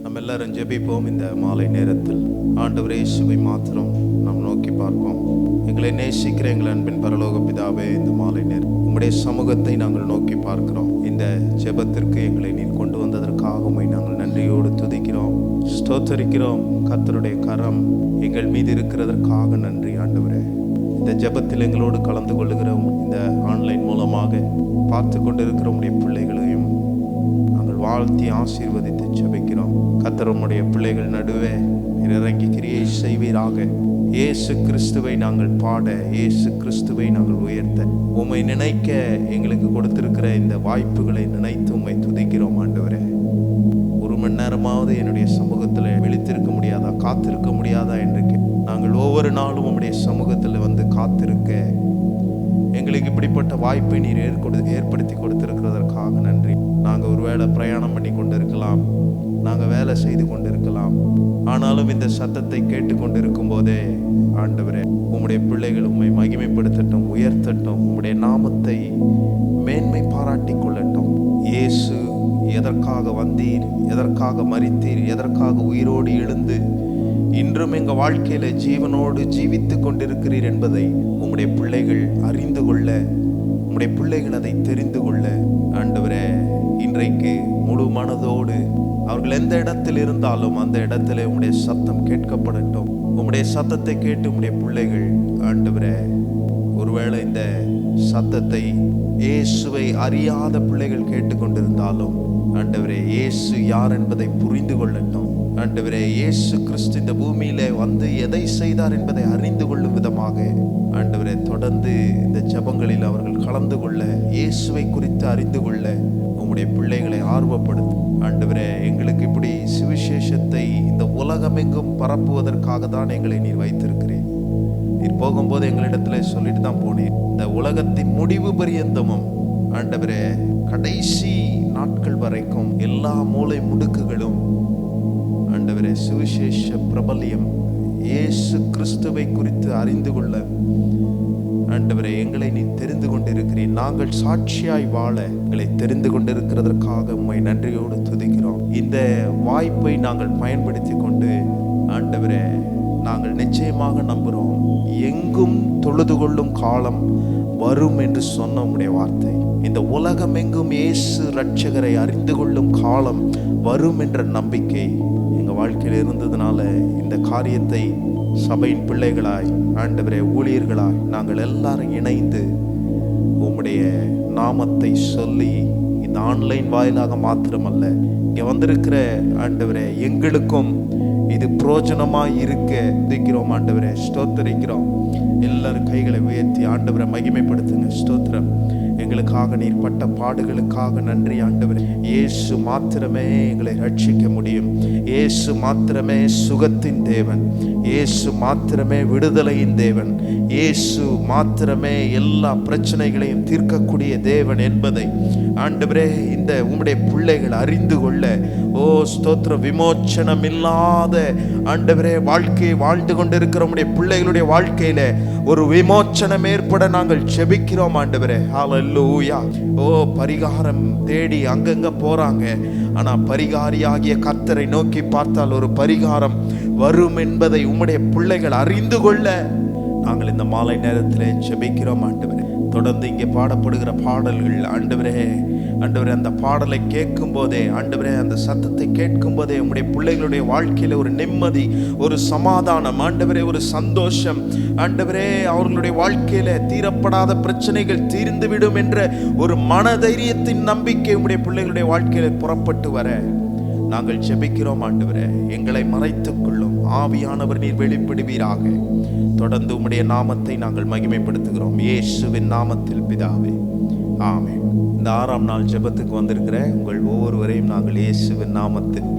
நம்ம எல்லாரும் ஜெபிப்போம். இந்த மாலை நேரத்தில் ஆண்டவரே இயேசுவை மாத்திரம் நாம் நோக்கி பார்ப்போம். எங்களை நேசிக்கிற எங்கள் அன்பின் பரலோக பிதாவே, இந்த மாலை நேரம் உம்முடைய சமூகத்தை நாங்கள் நோக்கி பார்க்கிறோம். இந்த ஜெபத்திற்கு எங்களை நீர் கொண்டு வந்ததற்காக உம்மை நாங்கள் நன்றியோடு துதிக்கிறோம், ஸ்தோத்தரிக்கிறோம். கர்த்தருடைய கரம் எங்கள் மீது இருக்கிறதற்காக நன்றி ஆண்டவரே. இந்த ஜெபத்தில் எங்களோடு கலந்து கொள்ளுகிறோம். இந்த ஆன்லைன் மூலமாக பார்த்து கொண்டிருக்கிற உம்முடைய பிள்ளைகளையும் நாங்கள் வாழ்த்தி ஆசீர்வதித்து ஜெபிக்கிறோம். கர்த்தர் உம்முடைய பிள்ளைகள் நடுவே இறங்கி கிரியை செய்வீராக. இயேசு கிறிஸ்துவை நாங்கள் பாட, இயேசு கிறிஸ்துவை நாங்கள் உயர்த்த, உம்மை நினைக்க எங்களுக்கு கொடுத்திருக்கிற இந்த வாய்ப்புகளை நினைத்து உம்மை துதிக்கிறோம் ஆண்டவரே. ஒரு மணி நேரமாவது என்னுடைய சமூகத்தில் விழித்திருக்க முடியாதா, காத்திருக்க முடியாதா என்று நாங்கள் ஒவ்வொரு நாளும் உம்முடைய சமூகத்தில் வந்து காத்திருக்க எங்களுக்கு இப்படிப்பட்ட வாய்ப்பை நீர் ஏற்படுத்தி கொடுத்திருக்கிறதற்காக நன்றி. நாங்கள் ஒருவேளை பிரயாணம் பண்ணி கொண்டிருக்கலாம், நாங்கள் வேலை செய்து கொண்டிருக்கலாம், ஆனாலும் இந்த சத்தத்தை கேட்டுக்கொண்டு இருக்கும் போதே ஆண்டவரே, உம்முடைய பிள்ளைகள் உம்மை மகிமைப்படுத்தட்டும், உயர்த்தட்டும், உம்முடைய நாமத்தை மேன்மை பாராட்டி கொள்ளட்டும். இயேசு எதற்காக வந்தீர், எதற்காக மரித்தீர், எதற்காக உயிரோடு எழுந்து இன்றும் எங்கள் வாழ்க்கையில ஜீவனோடு ஜீவித்து கொண்டிருக்கிறீர் என்பதை உம்முடைய பிள்ளைகள் அறிந்து கொள்ள, உம்முடைய பிள்ளைகள் அதை தெரிந்து கொள்ள ஆண்டவரே, இன்றைக்கு முழு மனதோடு அவர்கள் எந்த இடத்தில் இருந்தாலும் அந்த இடத்துல உம்முடைய சத்தம் கேட்கப்படட்டும். உம்முடைய சத்தத்தை கேட்டு உம்முடைய பிள்ளைகள் ஆண்டவரே, ஒருவேளை இந்த சத்தத்தை இயேசுவை அறியாத பிள்ளைகள் கேட்டுக்கொண்டிருந்தாலும் ஆண்டவரே, இயேசு யார் என்பதை புரிந்து கொள்ளட்டும். ஆண்டவரே, இயேசு கிறிஸ்து இந்த பூமியில வந்து எதை செய்தார் என்பதை அறிந்து கொள்ளும் விதமாக ஆண்டவரே, தொடர்ந்து இந்த ஜெபங்களில் அவர்கள் கலந்து கொள்ள, இயேசுவை குறித்து அறிந்து கொள்ள உம்முடைய பிள்ளைகளை ஆர்வப்படுத்தும். ஆண்டவரே, எங்களுக்கு இப்படி சுவிசேஷத்தை இந்த உலகமெங்கும் பரப்புவதற்காக தான் எங்களை நீர் வைத்திருக்கிறீர். நீர் போகும்போது எங்களிடத்துல சொல்லிட்டு தான் போனீர், இந்த உலகத்தின் முடிவு பரியந்தமும் ஆண்டவரே, கடைசி நாட்கள் வரைக்கும் எல்லா மூலை முடுக்குகளும் ஆண்டவரே, சுவிசேஷ பிரபல்யம் இயேசு கிறிஸ்துவை குறித்து அறிந்து கொள்ள ஆண்டவரே, எங்களை நீ தெரிந்து கொண்டிருக்கிறீர். நாங்கள் சாட்சியாய் வாழ எங்களை தெரிந்து கொண்டிருக்கிறதற்காக உம்மை நன்றியோடு துதிக்கிறோம். இந்த வாய்ப்பை நாங்கள் பயன்படுத்தி கொண்டு ஆண்டவரே, நாங்கள் நிச்சயமாக நம்புகிறோம், எங்கும் தொழுது கொள்ளும் காலம் வரும் என்று சொன்ன உம்முடைய வார்த்தை, இந்த உலகம் எங்கும் இயேசு இரட்சகரை அறிந்து கொள்ளும் காலம் வரும் என்ற நம்பிக்கை எங்கள் வாழ்க்கையில் இருந்ததுனால இந்த காரியத்தை சபையின் பிள்ளைகளாய் ஆண்டவரே, ஊழியர்களாய் நாங்கள் எல்லாரும் இணைந்து உம்முடைய நாமத்தை சொல்லி இந்த ஆன்லைன் வாயிலாக மாத்திரமல்ல, இங்கே வந்திருக்கிற ஆண்டவரே எங்களுக்கும் இது பிரயோஜனமாய் இருக்க துதிக்கிறோம் ஆண்டவரே, ஸ்தோத்திரிக்கிறோம். எல்லாரும் கைகளை உயர்த்தி ஆண்டவரை மகிமைப்படுத்துங்க. ஸ்தோத்திரம். எங்களுக்காக நீர் பட்ட பாடுகளுக்காக நன்றி ஆண்டவரே. இயேசு மாத்திரமே எங்களை ரட்சிக்க முடியும். இயேசு மாத்திரமே சுகத்தின் தேவன், இயேசு மாத்திரமே விடுதலையின் தேவன், இயேசு மாத்திரமே எல்லா பிரச்சனைகளையும் தீர்க்கக்கூடிய தேவன் என்பதை ஆண்டவரே இந்த உம்முடைய பிள்ளைகள் அறிந்து கொள்ள, ஓ ஸ்தோத்திர, விமோச்சனம் இல்லாத ஆண்டவரே வாழ்க்கையை வாழ்ந்து கொண்டிருக்கிற உம்முடைய பிள்ளைகளுடைய வாழ்க்கையில ஒரு விமோச்சனம் ஏற்பட நாங்கள் ஜெபிக்கிறோம் ஆண்டவரே. ஹல்லேலூயா. ஓ, பரிகாரம் தேடி அங்கங்க போறாங்க, ஆனா பரிகாரியாகிய கர்த்தரை நோக்கி பார்த்தால் ஒரு பரிகாரம் வரும் என்பதை உம்முடைய பிள்ளைகள் அறிந்து கொள்ள நாங்கள் இந்த மாலை நேரத்திலே ஜெபிக்கிறோம் ஆண்டவரே. தொடர்ந்து இங்கே பாடப்படுகிற பாடல்கள் ஆண்டவரே, ஆண்டவரே அந்த பாடலை கேட்கும் போதே ஆண்டவரே, அந்த சத்தத்தை கேட்கும் போதே உம்முடைய பிள்ளைகளுடைய வாழ்க்கையில ஒரு நிம்மதி, ஒரு சமாதானம் ஆண்டவரே, ஒரு சந்தோஷம் ஆண்டவரே, அவர்களுடைய வாழ்க்கையில தீரப்படாத பிரச்சனைகள் தீர்ந்துவிடும் என்ற ஒரு மனதைரியத்தின் நம்பிக்கை உம்முடைய பிள்ளைகளுடைய வாழ்க்கையில புறப்பட்டு வர நாங்கள் ஜெபிக்கிறோம் ஆண்டவரே. எங்களை மறைத்துக் கொள்ளும் ஆவியானவர் நீர் வெளிப்படுவீராக. தொடர்ந்து உம்முடைய நாமத்தை நாங்கள் மகிமைப்படுத்துகிறோம் இயேசுவின் நாமத்தில் பிதாவே, ஆமென். இந்த 6ஆம் நாள் ஜெபத்துக்கு வந்திருக்கிற உங்கள் ஒவ்வொருவரையும் நாங்கள் இயேசுவின் நாமத்தில்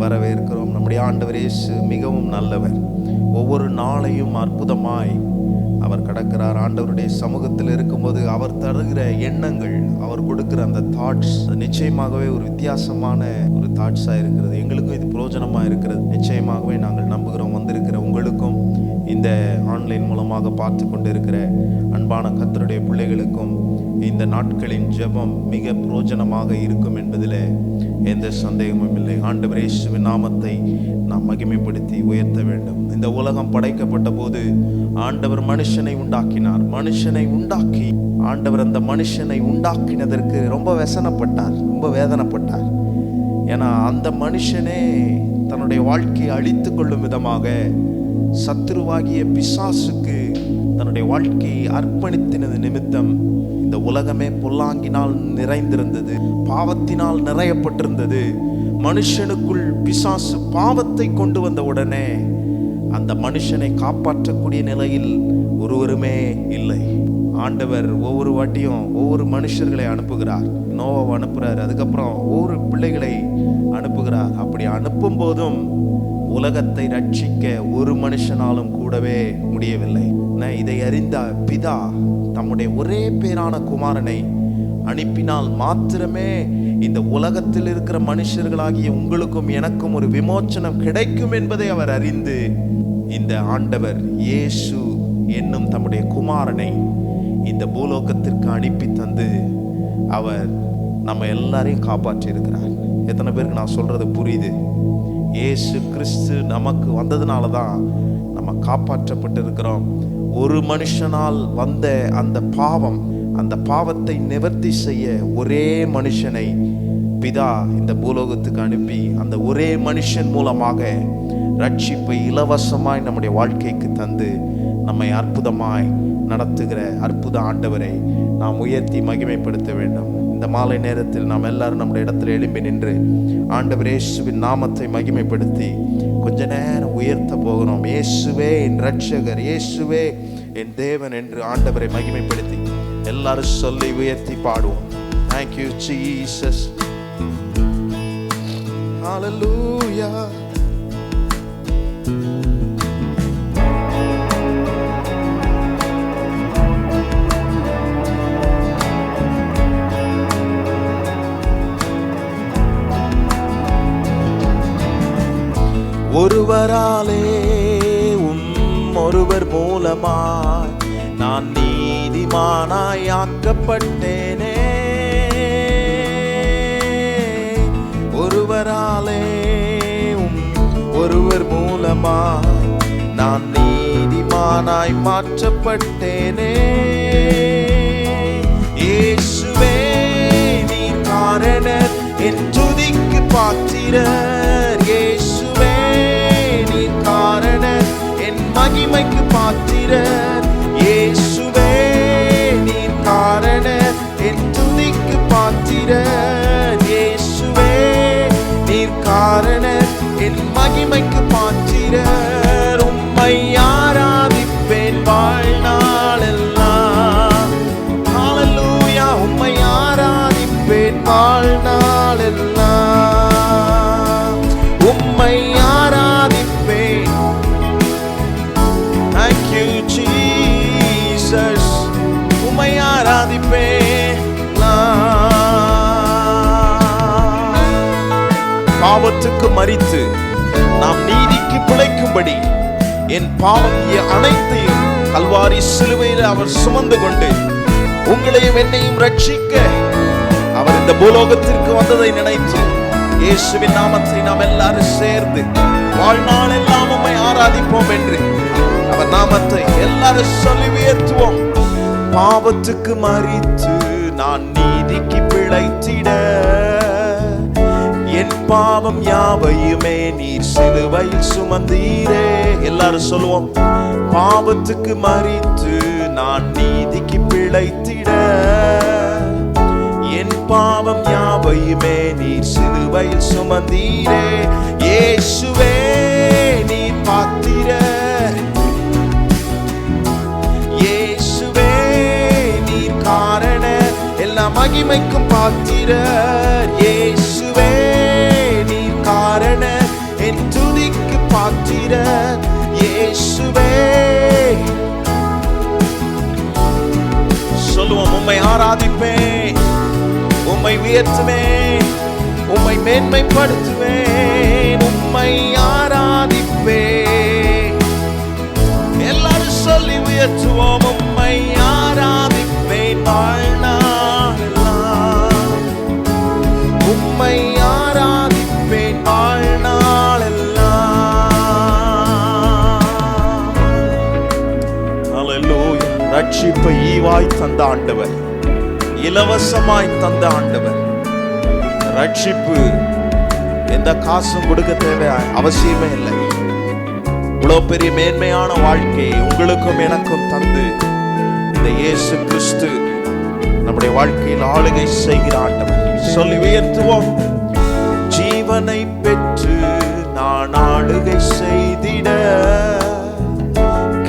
வரவேற்கிறோம். நம்முடைய ஆண்டவர் இயேசு மிகவும் நல்லவர். ஒவ்வொரு நாளையும் அற்புதமாய் அவர் கடக்கிறார். ஆண்டவருடைய சமூகத்தில் இருக்கும்போது அவர் தருகிற எண்ணங்கள், அவர் கொடுக்கிற அந்த தாட்ஸ் நிச்சயமாகவே ஒரு வித்தியாசமான ஒரு தாட்ஸாக இருக்கிறது. எங்களுக்கும் இது பிரயோஜனமாக இருக்கிறது. நிச்சயமாகவே நாங்கள் நம்புகிறோம். வந்திருக்கிற உங்களுக்கும் இந்த ஆன்லைன் மூலமாக பார்த்து கொண்டு இருக்கிற அன்பான கர்த்தருடைய பிள்ளைகளுக்கும் இந்த நாட்களின் ஜெபம் மிக பிரயோஜனமாக இருக்கும் என்பதில் எந்த சந்தேகமும் இல்லை. ஆண்டவர் இயேசுவின் நாமத்தை நாம் மகிமைப்படுத்தி உயர்த்த வேண்டும். இந்த உலகம் படைக்கப்பட்ட போது ஆண்டவர் மனுஷனை உண்டாக்கினார். மனுஷனை உண்டாக்கி ஆண்டவர் அந்த மனுஷனை உண்டாக்கினதற்கு ரொம்ப व्यसனப்பட்டார், ரொம்ப வேதனைப்பட்டார். ஏன்னா அந்த மனுஷனே தன்னுடைய வாழ்க்கையை அழித்து கொள்ளும் விதமாக சத்துருவாகிய பிசாசுக்கு தன்னுடைய வாழ்க்கையை அர்ப்பணித்தினது நிமித்தம் இந்த உலகமே பொல்லாங்கினால் நிறைந்திருந்தது, பாவத்தினால் நிறையப்பட்டிருந்தது. மனுஷனுக்குள் பிசாசு பாவத்தை கொண்டு வந்த உடனே அந்த மனுஷனை காப்பாற்றக்கூடிய நிலையில் ஒருவருமே இல்லை. ஆண்டவர் ஒவ்வொரு வாட்டியும் ஒவ்வொரு மனுஷர்களை அனுப்புகிறார். நோவாவை அனுப்புகிறார், அதுக்கப்புறம் ஒவ்வொரு பிள்ளைகளை அனுப்புகிறார். அப்படி அனுப்பும் போதும் உலகத்தை ரட்சிக்க ஒரு மனுஷனாலும் கூடவே முடியவில்லை. இதை அறிந்த பிதா தம்முடைய ஒரே பேரான குமாரனை அனுப்பினால் மாத்திரமே இந்த உலகத்தில் இருக்கிற மனுஷர்களாகிய உங்களுக்கும் எனக்கும் ஒரு விமோச்சனம் கிடைக்கும் என்பதை அவர் அறிந்து இந்த ஆண்டவர் இயேசு என்னும் தம்முடைய குமாரனை இந்த பூலோகத்திற்கு அனுப்பி தந்து அவர் நம்ம எல்லாரையும் காப்பாற்றி இருக்கிறார். எத்தனை பேருக்கு நான் சொல்றது புரியுது? இயேசு கிறிஸ்து நமக்கு வந்ததுனால தான் நம்ம காப்பாற்றப்பட்டு இருக்கிறோம். ஒரு மனுஷனால் வந்த அந்த பாவத்தை நிவர்த்தி செய்ய ஒரே மனுஷனை பிதா இந்த பூலோகத்துக்கு அனுப்பி அந்த ஒரே மனுஷன் மூலமாக ரட்சிப்பை இலவசமாய் நம்முடைய வாழ்க்கைக்கு தந்து நம்மை அற்புதமாய் நடத்துகிற அற்புத ஆண்டவரை நாம் உயர்த்தி மகிமைப்படுத்த வேண்டும். இந்த மாலை நேரத்தில் நாம் எல்லாரும் நம்முடைய இடத்துல எழும்பி நின்று ஆண்டவர் இயேசுவின் நாமத்தை மகிமைப்படுத்தி கொஞ்ச நேரம் உயர்த்த போகிறோம். இயேசுவே என் ரட்சகர், இயேசுவே என் தேவன் என்று ஆண்டவரை மகிமைப்படுத்தி எல்லாரும் சொல்லி உயர்த்தி பாடுவோம். Thank you Jesus. Hallelujah. ஒருவராலே ஒருவர் மூலமாய் நான் நீதிமானாய் ஆக்கப்பட்டேனே. ஒருவராலே ஒருவர் மூலமாய் நான் நீதிமானாய் மாற்றப்பட்டேனே. இயேசுவே நீர் காரணர், என் துதிக்கு பாத்திரர். இயேசுவே நீர் காரணர், என் மகிமைக்கு பாத்திரர். இயேசுவே நீர் காரணர், என் துதிக்கு பாத்திரர். இயேசுவே நீர் காரணர், என் மகிமைக்கு பாத்திரர். உம்மை ஆராதிப்பேன் வாழ்நாளெல்லாம். ஹல்லேலூயா. உம்மை ஆராதிப்பேன் வாழ்நாளெல்லாம். உம்மை ஆராதிப்பேன். Thank you Jesus. உம்மை ஆராதிப்பேன். பாவத்துக்கு மரித்து நாம் நீதிக்கு பிழைக்கும்படி என் பாவம் அனைத்தையும் கல்வாரி சிலுவையில் அவர் சுமந்து கொண்டு உங்களையும் என்னையும் ரட்சிக்க அவர் இந்த பூலோகத்திற்கு வந்ததை நினைத்து இயேசுவின் நாமத்தை நாம் எல்லாரும் சேர்ந்து வாழ்நாள் எல்லாம் உம்மை ஆராதிப்போம் என்று அவர் நாமத்தை எல்லாரும் சொல்லி உயர்த்துவோம். பாவத்துக்கு மரித்து நான் நீதிக்கு பிழைத்திட என் பாவம் யாவையுமே நீர் சிலுவையில் சுமந்தீரே. எல்லாரும் சொல்லுவோம். பாவத்துக்கு மரித்து நான் நீதிக்கு பிழைத்திட என் பாவம் யாவையுமே நீர் சிலுவையில் சுமந்தீரே. இயேசுவே நீர் பாத்திரர். இயேசுவே நீர் காரணர், எல்லா மகிமைக்கும் பாத்திரர். இயேசுவே நீர் காரணர், என் துதிக்கு பாத்திரர். இயேசுவே சொல்லுவோம். உம்மை ஆராதிப்பேன், உம்மை உயர்த்துவேன், உம்மை மேன்மைப்படுத்துவேன். உம்மை ஆராதிப்பேன். எல்லாரும் சொல்லி உயர்த்துவோம். உம்மை ஆராதிப்பேன் வாழ்நாளெல்லாம். உம்மை ஆராதிப்பேன். ரட்சிப்பை ஈவாய் தந்த ஆண்டவர், இலவசமாய் தந்த ஆண்டவர். ரட்சிப்பு எந்த காசும் கொடுக்க தேவை அவசியமே இல்லை. இவ்வளவு பெரிய மேன்மையான வாழ்க்கையை உங்களுக்கும் எனக்கும் தந்து இந்த இயேசு கிறிஸ்து நம்முடைய வாழ்க்கையில் ஆளுகை செய்கிற ஆண்டவர். சொல்லி உயர்த்துவோம். ஜீவனை பெற்று நான் ஆளுகை செய்திட,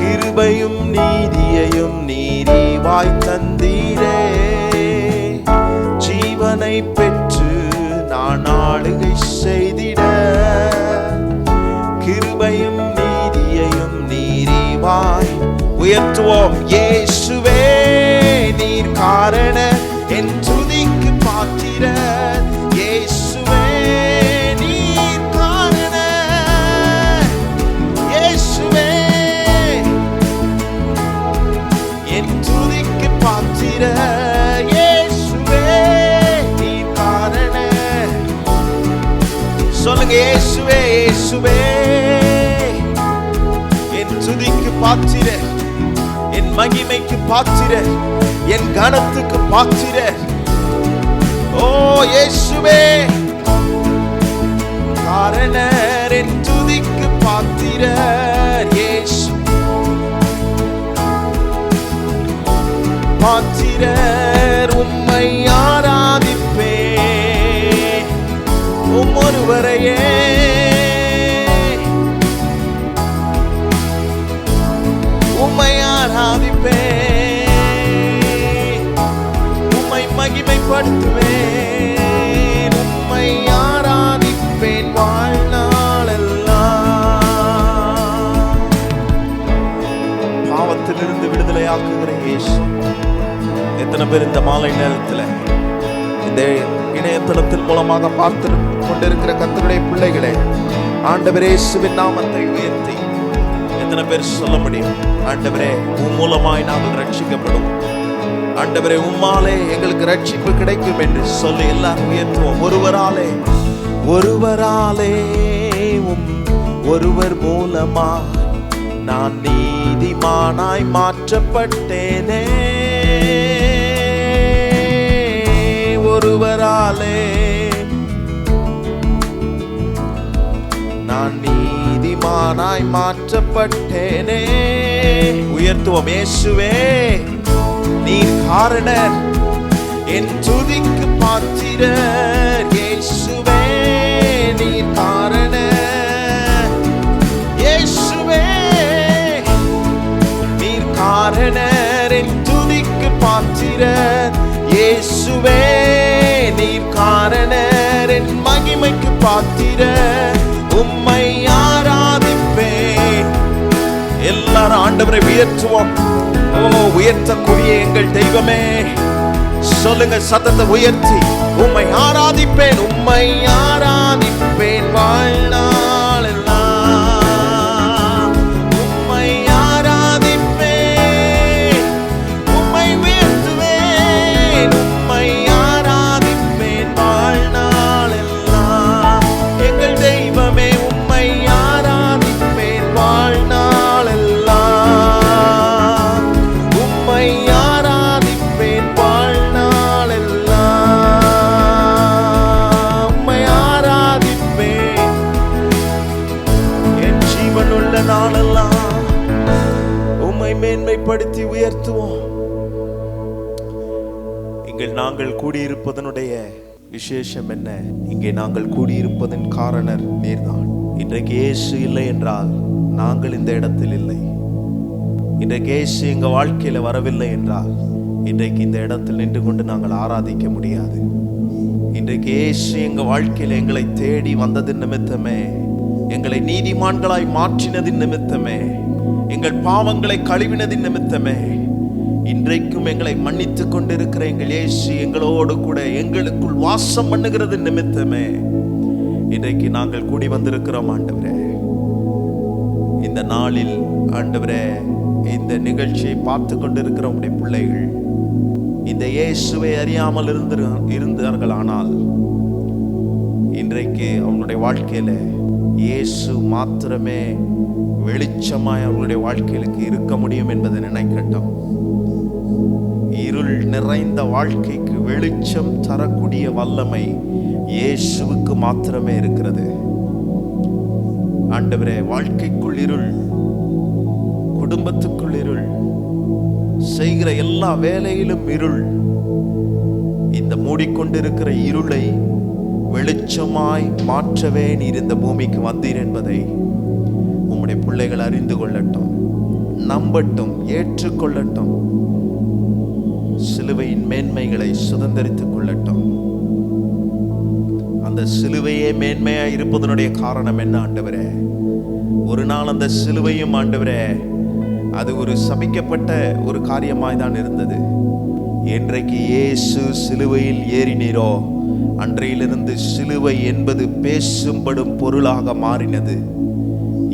கிருபையும் நீதியையும் நீதிவாய் தந்தீரே. ஜீவனை பெற்று நான் ஆளுகை செய்திட, கிருபையும் நீதியையும் நீதிவாய். உயர்த்துவோம். இயேசுவே நீர் காரண என் துதிக்கு பாத்திர. இயேசுவே நீர் காரண, இயேசுவே என் துதிக்கு பாத்திர. இயேசுவே நீர் காரண. சொல்லுங்க. இயேசுவே, இயேசுவே என் துதிக்கு பாத்திர, என் மகிமைக்கு பாத்திர, என் கனத்துக்கு பாத்திர. ஓ இயேசுவே காரணர், என் துதிக்கு பாத்திர. இயேசு பாத்திரர். உம்மை ஆராதிப்பே ஒருவரையே. உம்மை ஆராதிப்பே, உம்மை மகிமைப்படுத்துவேன். உம்மை ஆராதிப்பேன் வாழ்நாளெல்லாம். பாவத்திலிருந்து விடுதலை ஆக்குகிற இயேசு. எத்தனை பேர் இந்த மாலை நேரத்தில் இந்த இணையதளத்தின் மூலமாக பார்த்து கொண்டிருக்கிற கர்த்தருடைய பிள்ளைகளே, ஆண்டவரே இயேசுவின் நாமத்தை உயர்த்தி எத்தனை பேர் சொல்ல முடியும்? ஆண்டவரே உம் மூலமாய் நாங்கள் ரட்சிக்கப்படும், ஆண்டவரே உம்மாலே எங்களுக்கு ரட்சிப்பு கிடைக்கும் என்று சொல்லி எல்லாரும் உயர்த்துவோம். ஒருவராலே, ஒருவராலே ஒருவர் மூலமாய் நான் நீதிமானாய் மாற்றப்பட்டேனே. ஒருவராலே நான் நீதிமானாய் மாற்றப்பட்டேனே. உயர்த்துவோம். இயேசுவே நீர் காரணர், என் துதிக்கு பாத்திரர். இயேசுவே நீர் காரணர். இயேசுவே நீர் காரணர், என் துதிக்கு பாத்திரர். இயேசுவே நீர் காரணர், என் மகிமைக்கு பாத்திரர். உம்மை ஆராதிப்பேன். எல்லாரும் ஆண்டவரை உயர்த்துவோம். ஓ உயர்த்தக்கூடிய எங்கள் தெய்வமே, சொல்லுங்க சத்தத்தை உயர்த்தி. உம்மை ஆராதிப்பேன், உம்மை ஆராதிப்பேன் வாழ்நாளெல்லாம். உம்மை ஆராதிப்பேன், உம்மை உயர்த்துவேன். உம்மை ஆராதிப்பேன் வாழ்நாளெல்லாம். எங்கள் தெய்வமே உம்மை ஆராதிப்பேன் வாழ்நாளெல்லாம். உம்மை ஆராதிப்பேன் வாழ்நாளெல்லாம். உம்மை ஆராதிப்பேன் என் ஜீவனுள்ள நாளெல்லாம். உம்மை மேன்மைப்படுத்தி உயர்த்துவோம். இங்கே நாங்கள் கூடியிருப்பதனுடைய விசேஷம் என்ன? இங்கே நாங்கள் கூடியிருப்பதன் காரணர் நீர்தான். இன்றைக்கு இயேசு இல்லை என்றால் நாங்கள் இந்த இடத்தில் இல்லை. இன்றைக்கு இயேசு எங்க வாழ்க்கையில வரவில்லை என்றால் இன்றைக்கு இந்த இடத்தில் நின்று கொண்டு நாங்கள் ஆராதிக்க முடியாது. இன்றைக்கு இயேசு எங்க வாழ்க்கையில எங்களை தேடி வந்ததின் நிமித்தமே, எங்களை நீதிமான்களாய் மாற்றினதின் நிமித்தமே, எங்கள் பாவங்களை கழுவினதின் நிமித்தமே, இன்றைக்கும் எங்களை மன்னித்துக் கொண்டிருக்கிற எங்கள் இயேசு எங்களோடு கூட எங்களுக்குள் வாசம் பண்ணுகிறது நிமித்தமே இன்றைக்கு நாங்கள் கூடி வந்திருக்கிறோம். ஆண்டவரே இந்த நாளில், ஆண்டவரே இந்த நிகழ்ச்சியை பார்த்து கொண்டிருக்கிற உடைய பிள்ளைகள் இந்த இயேசுவை அறியாமல் இருந்தார்கள். ஆனால் இன்றைக்கு அவனுடைய வாழ்க்கையில இயேசு மாத்திரமே வெளிச்சமாய் அவருடைய வாழ்க்கையிலுக்கு இருக்க முடியும் என்பதை நினைக்கட்டும். இருள் நிறைந்த வாழ்க்கைக்கு வெளிச்சம் தரக்கூடிய வல்லமை இயேசுவுக்கு மாத்திரமே இருக்கிறது. ஆண்டவரே, வாழ்க்கைக்குள் இருள், குடும்பத்துக்குள் இருள், செய்கிற எல்லா வேலையிலும் இருள், இந்த மூடிக்கொண்டிருக்கிற இருளை வெளிச்சமாய் மாற்றவே நீர் இந்த பூமிக்கு வந்தீர் என்பதை உம்முடைய பிள்ளைகள் அறிந்து கொள்ளட்டும், நம்பட்டும், ஏற்றுக்கொள்ளட்டும். சிலுவையின் மேன்மைகளை சுதந்திரித்துக் கொள்ளட்டும். அந்த சிலுவையே மேன்மையா இருப்பதனுடைய காரணம் என்ன ஆண்டவரே? ஒரு நாள் அந்த சிலுவையும் ஆண்டவரே அது ஒரு சபிக்கப்பட்ட ஒரு காரியமாய் தான் இருந்தது. என்றைக்கு இயேசு சிலுவையில் ஏறினீரோ அன்றையிலிருந்து சிலுவை என்பது பேசும்படும் பொருளாக மாறினது.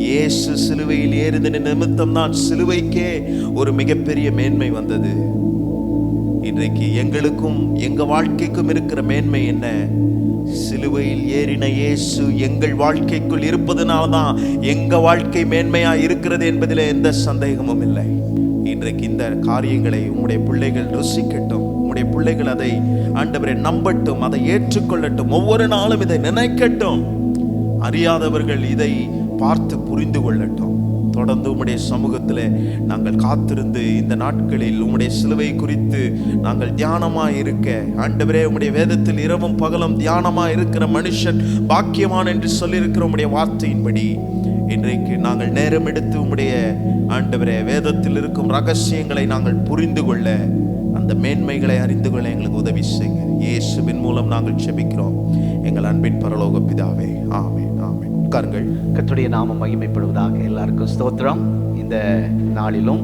இயேசு சிலுவையில் ஏறின நிமித்தம் தான் சிலுவைக்கே ஒரு மிகப்பெரிய மேன்மை வந்தது. இன்றைக்கு எங்களுக்கும் எங்க வாழ்க்கைக்கும் இருக்கிற மேன்மை என்ன? சிலுவையில் ஏறின இயேசு எங்கள் வாழ்க்கைக்குள் இருப்பதனால்தான் எங்க வாழ்க்கை மேன்மையா இருக்கிறது என்பதில் எந்த சந்தேகமும் இல்லை. இன்றைக்கு இந்த காரியங்களை உம்முடைய பிள்ளைகள் ருசிக்கட்டும், உம்முடைய பிள்ளைகள் அதை ஆண்டவரை நம்பட்டும், அதை ஏற்றுக்கொள்ளட்டும், ஒவ்வொரு நாளும் இதை நினைக்கட்டும். அறியாதவர்கள் இதை பார்த்து புரிந்து கொள்ளட்டும். தொடர்ந்து உம்முடைய சமூகத்தில் நாங்கள் காத்திருந்து இந்த நாட்களில் உம்முடைய சிலுவை குறித்து நாங்கள் தியானமாய் இருக்க, ஆண்டவரே உம்முடைய வேதத்தில் இரவும் பகலும் தியானமாய் இருக்கிற மனுஷன் பாக்கியவான் என்று சொல்லியிருக்கிற உம்முடைய வார்த்தையின்படி இன்றைக்கு நாங்கள் நேரம் எடுத்து உம்முடைய ஆண்டவரே வேதத்தில் இருக்கும் ரகசியங்களை நாங்கள் புரிந்து கொள்ள, அந்த மேன்மைகளை அறிந்து கொள்ள எங்களுக்கு உதவி செய்யுங்க. இயேசுவின் மூலம் நாங்கள் ஜெபிக்கிறோம் எங்கள் அன்பின் பரலோக பிதாவே, ஆமென், ஆமென். உட்காருங்கள். கர்த்தருடைய நாமம் மகிமைப்படுவதாக. எல்லாருக்கும் ஸ்தோத்திரம். இந்த நாளிலும்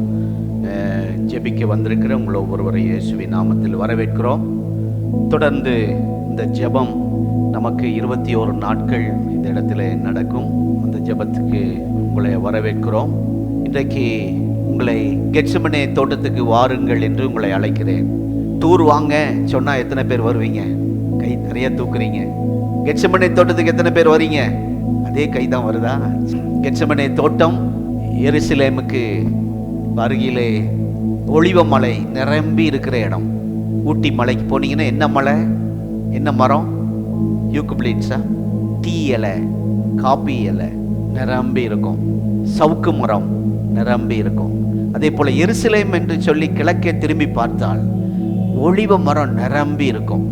ஜெபிக்க வந்திருக்கிற உங்களை ஒவ்வொருவரை இயேசுவின் நாமத்தில் வரவேற்கிறோம். தொடர்ந்து இந்த ஜெபம் நமக்கு 21 நாட்கள் இந்த இடத்துல நடக்கும். அந்த ஜெபத்துக்கு உங்களை வரவேற்கிறோம். இன்றைக்கு உங்களை கெத்செமனே தோட்டத்துக்கு வாருங்கள் என்று உங்களை அழைக்கிறேன். டூர் வாங்க சொன்னா எத்தனை பேர் வருவீங்க? கை நிறைய தூக்குறீங்க. கெத்செமனே தோட்டத்துக்கு எத்தனை பேர் வரீங்க? அதே கை தான் வருதா? கெத்செமனே தோட்டம் எருசலேமுக்கு அருகிலே ஒலிவ மலை நிரம்பி இருக்கிற இடம். ஊட்டி மலைக்கு போனீங்கன்னா என்ன மலை, என்ன மரம்? யூக்கபிலிட்ஸா? டீ இலை, காபி இலை நிரம்பி இருக்கும். சவுக்கு மரம் நிரம்பி இருக்கும். அதே போல எருசலேம் என்று சொல்லி கிழக்கே திரும்பி பார்த்தால் ஒலிவ மரம் நிரம்பி இருக்கும்.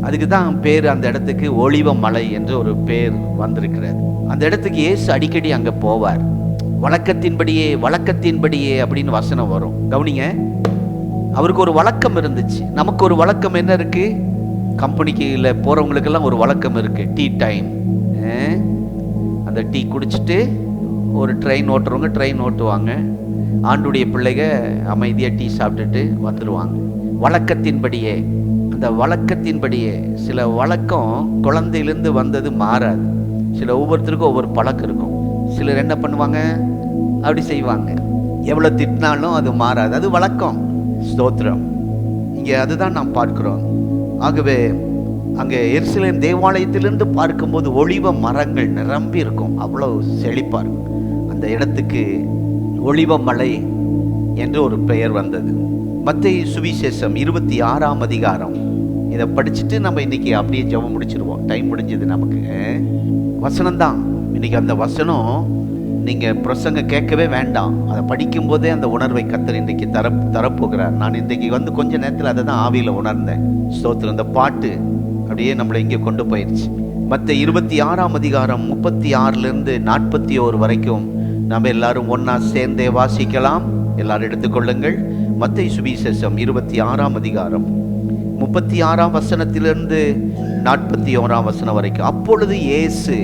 அதுக்கு தான் பேர், அந்த இடத்துக்கு ஒலிவ மலை என்று ஒரு பேர் வந்திருக்கிறது. அந்த இடத்துக்கு இயேசு அடிக்கடி அங்கே போவார். வழக்கத்தின்படியே வழக்கத்தின்படியே அப்படின்னு வசனம் வரும். கவனிங்க, அவருக்கு ஒரு வழக்கம் இருந்துச்சு. நமக்கு ஒரு வழக்கம் என்ன இருக்கு? கம்பெனிக்கு இல்லை போகிறவங்களுக்கெல்லாம் ஒரு வழக்கம் இருக்கு, டீ டைம். அந்த டீ குடிச்சிட்டு ஒரு ட்ரெயின் ஓட்டுறவங்க ட்ரெயின் ஓட்டுவாங்க. ஆண்டுடைய பிள்ளைங்க அமைதியாக டீ சாப்பிட்டுட்டு வந்துடுவாங்க. வழக்கத்தின்படியே, அந்த வழக்கத்தின்படியே. சில வழக்கம் குழந்தையிலேருந்து வந்தது மாறாது. சில ஒவ்வொருத்தருக்கும் ஒவ்வொரு பழக்கம் இருக்கும். சிலர் என்ன பண்ணுவாங்க, அப்படி செய்வாங்க. எவ்வளோ திட்டினாலும் அது மாறாது, அது வழக்கம். ஸ்தோத்திரம். இங்கே அதுதான் நாம் பார்க்கிறோம். ஆகவே அங்கே எருசலேம் தேவாலயத்திலிருந்து பார்க்கும்போது ஒலிவ மரங்கள் நிரம்பி இருக்கும், அவ்வளோ செழிப்பாக இருக்கும். அந்த இடத்துக்கு ஒலிவ மலை என்று ஒரு பெயர் வந்தது. மத்தேயு சுவிசேஷம் 26ஆம் அதிகாரம். இதை படிச்சுட்டு நம்ம இன்னைக்கு அப்படியே ஜெபம் முடிச்சிருவோம். டைம் முடிஞ்சது நமக்கு. வசனம்தான் இன்னைக்கு. அந்த வசனம் நீங்கள் பிரசங்க கேட்கவே வேண்டாம், அதை படிக்கும்போதே அந்த உணர்வை கர்த்தர் இன்றைக்கு தரப்போகிறார். நான் இன்றைக்கு கொஞ்ச நேரத்தில் அதை தான் ஆவியில் உணர்ந்தேன். ஸ்தோத்திரம். அந்த பாட்டு அப்படியே நம்மளை இங்கே கொண்டு போயிடுச்சு. மத்தேயு 26ஆம் அதிகாரம் 36லேருந்து 41 வரைக்கும் நம்ம எல்லாரும் ஒன்றா சேர்ந்தே வாசிக்கலாம். எல்லாரும் எடுத்துக்கொள்ளுங்கள். மத்தேயு சுவிசேஷம் 26ஆம் அதிகாரம் 36ஆம் வசனத்திலிருந்து 41ஆம் வசனம் வரைக்கும். அப்பொழுது இயேசு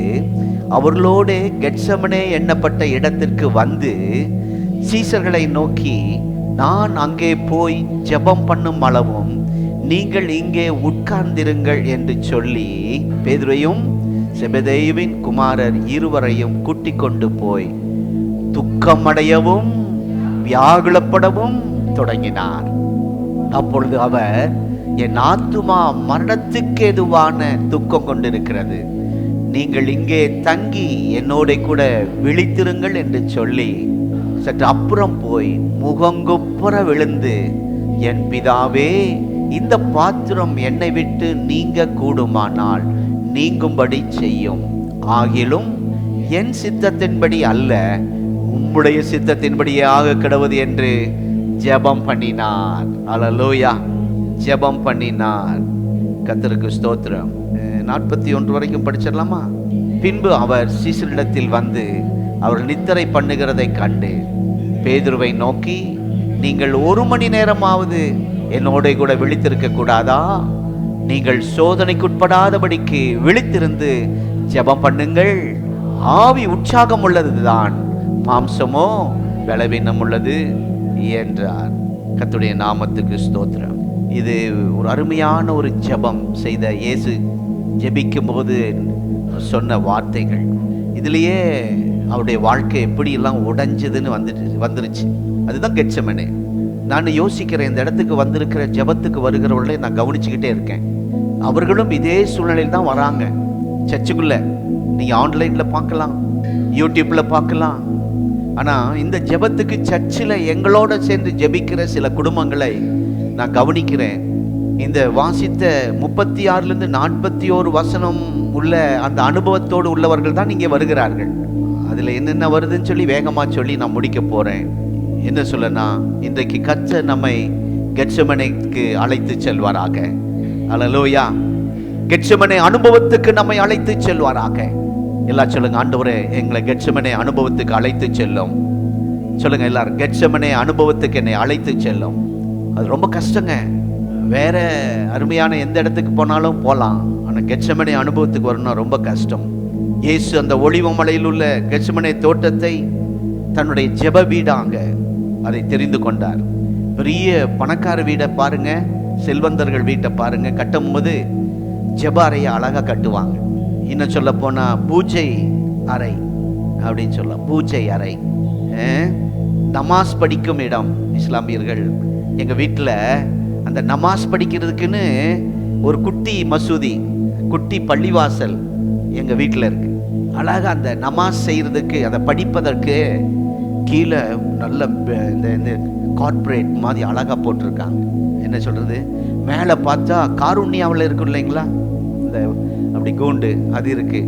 அவர்களோடு கெத்செமனே எண்ணப்பட்ட இடத்திற்கு வந்து சீசர்களை நோக்கி, நான் அங்கே போய் ஜெபம் பண்ணும் அளவும் நீங்கள் இங்கே உட்கார்ந்திருங்கள் என்று சொல்லி பேதுருவையும் செபதேயுவின் குமாரர் இருவரையும் கூட்டிக் கொண்டு போய் துக்கமடையவும் வியாகுலப்படவும் தொடங்கினார். அப்பொழுது அவர், என் ஆத்துமா மரணத்துக்கு எதுவான துக்கம் கொண்டிருக்கிறது, நீங்கள் இங்கே தங்கி என்னோட கூட விழித்திருங்கள் என்று சொல்லி சற்று அப்புறம் போய் முகங்குப்புற விழுந்து என் பிதாவே, இந்த பாத்திரம் என்னை விட்டு நீங்க கூடுமானால் நீங்கும்படி செய்யும். ஆகிலும் என் சித்தத்தின்படி அல்ல, உம்முடைய சித்தத்தின்படியே ஆக கிடவது என்று ஜெபம் பண்ணினார். அல்லேலூயா. ஜெபம் பண்ணினார். கர்த்தருக்கு ஸ்தோத்திரம். 41 வரைக்கும் படிச்சிடலாமா? பின்பு அவர் சீசரிடத்தில் வந்து அவர்கள் நித்திரை பண்ணுகிறதை கண்டு பேதுருவை நோக்கி, நீங்கள் 1 மணி நேரமாவது என்னோட கூட விழித்திருக்க கூடாதா? நீங்கள் சோதனைக்குட்படாதபடிக்கு விழித்திருந்து ஜெபம் பண்ணுங்கள். ஆவி உற்சாகம் உள்ளதுதான், மாம்சமோ பலவீனம் உள்ளது என்றார். கர்த்தருடைய நாமத்துக்கு ஸ்தோத்திரம். இது ஒரு அருமையான ஒரு ஜெபம் செய்த இயேசு ஜெபிக்கும் போது சொன்ன வார்த்தைகள். இதுலேயே அவருடைய வாழ்க்கை எப்படியெல்லாம் உடைஞ்சதுன்னு வந்துருச்சு. அதுதான் கெத்செமனே. நான் யோசிக்கிறேன், இந்த இடத்துக்கு வந்திருக்கிற ஜெபத்துக்கு வருகிறவர்களை நான் கவனிச்சுக்கிட்டே இருக்கேன். அவர்களும் இதே சூழ்நிலையில் தான் வராங்க. சர்ச்சுக்குள்ள நீங்கள் ஆன்லைனில் பார்க்கலாம், யூடியூப்பில் பார்க்கலாம். ஆனால் இந்த ஜெபத்துக்கு சர்ச்சில் எங்களோட சேர்ந்து ஜெபிக்கிற சில குடும்பங்களை நான் கவனிக்கிறேன். இந்த வாசித்த 36லேருந்து 41 வசனம் உள்ள அந்த அனுபவத்தோடு உள்ளவர்கள் தான் இங்கே வருகிறார்கள். அதில் என்னென்ன வருதுன்னு சொல்லி வேகமாக சொல்லி நான் முடிக்க போகிறேன். என்ன சொல்லனா, இன்றைக்கு கர்த்தர் நம்மை கெத்செமனேக்கு அழைத்து செல்வாராக. அல்லேலூயா. கெத்செமனே அனுபவத்துக்கு நம்மை அழைத்து செல்வாராக. எல்லாம் சொல்லுங்க, ஆண்டவரே எங்களை கெத்செமனே அனுபவத்துக்கு அழைத்து செல்லும். சொல்லுங்க எல்லாரும், கெத்செமனே அனுபவத்துக்கு என்னை அழைத்து செல்லும். அது ரொம்ப கஷ்டங்க. வேற அருமையான எந்த இடத்துக்கு போனாலும் போகலாம், ஆனால் கெத்செமனே அனுபவத்துக்கு வரணும்னா ரொம்ப கஷ்டம். இயேசு அந்த ஒலிவ மலையில் உள்ள கெத்செமனே தோட்டத்தை தன்னுடைய ஜெப வீடாங்க அதை தெரிந்து கொண்டார். பெரிய பணக்கார வீடை பாருங்க, செல்வந்தர்கள் வீட்டை பாருங்க, கட்டும் போது ஜெப அறையை அழகா கட்டுவாங்க. இன்னும் சொல்ல போனா பூஜை அறை அப்படின்னு சொல்லலாம். பூஜை அறை, நமாஸ் படிக்கும் இடம். இஸ்லாமியர்கள் எங்க வீட்டில் அந்த நமாஸ் படிக்கிறதுக்குன்னு ஒரு குட்டி மசூதி, குட்டி பள்ளிவாசல் எங்க வீட்டில் இருக்கு. அழகா அந்த நமாஸ் செய்யறதுக்கு, அதை படிப்பதற்கு கீழே நல்ல இந்த கார்ப்பரேட் மாதிரி அழகா போட்டிருக்காங்க. என்ன சொல்றது, மேலே பார்த்தா காருண்யாவில் இருக்கும் இல்லைங்களா, இந்த அப்படி கூண்டு அது இருக்கு.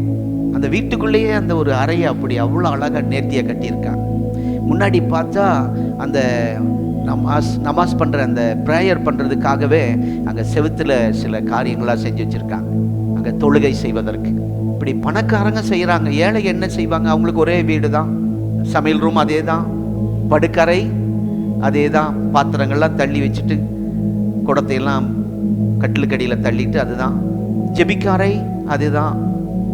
அந்த வீட்டுக்குள்ளேயே அந்த ஒரு அறையை அப்படி அவ்வளோ அழகா நேர்த்தியாக கட்டியிருக்காங்க. முன்னாடி பார்த்தா அந்த நமாஸ் பண்ணுற அந்த ப்ரேயர் பண்ணுறதுக்காகவே அங்கே செவுத்துல சில காரியங்களாக செஞ்சு வச்சுருக்காங்க, அங்கே தொழுகை செய்வதற்கு. இப்படி பணக்காரங்க செய்கிறாங்க. ஏழை என்ன செய்வாங்க, அவங்களுக்கு ஒரே வீடு தான், சமையல் ரூம் அதே தான், படுக்கறை அதே தான், பாத்திரங்கள்லாம் தள்ளி வச்சுட்டு குடத்தையெல்லாம் கட்டிலுக்கடியில் தள்ளிட்டு அதுதான். ஜெபிக்காரை அதுதான்,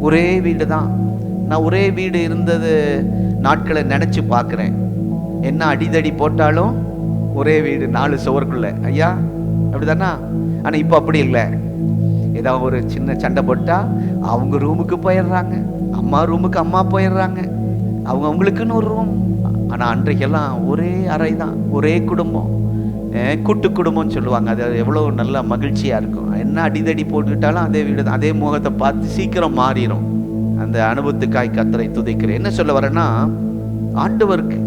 ஒரே வீடு தான். நான் ஒரே வீடு இருந்தது நாட்களை நினச்சி பார்க்குறேன். என்ன அடிதடி போட்டாலும் ஒரே வீடு, 4 சுவருக்குள்ள. ஐயா அப்படிதானா? ஆனால் இப்போ அப்படி இல்லை. ஏதாவது ஒரு சின்ன சண்டை போட்டால் அவங்க ரூமுக்கு போயிடுறாங்க, அம்மா ரூமுக்கு அம்மா போயிடுறாங்க, அவங்களுக்குன்னு ஒரு ரூம். ஆனால் அன்றைக்கெல்லாம் ஒரே அறை தான், ஒரே குடும்பம், கூட்டு குடும்பம்னு சொல்லுவாங்க. அது எவ்வளோ நல்ல மகிழ்ச்சியாக இருக்கும். என்ன அடிதடி போட்டுக்கிட்டாலும் அதே வீடு தான், அதே முகத்தை பார்த்து சீக்கிரம் மாறிடும். அந்த அனுபவத்துக்காய் கர்த்தரை துதிக்கிறேன். என்ன சொல்ல வரேன்னா, ஆண்டவருக்கு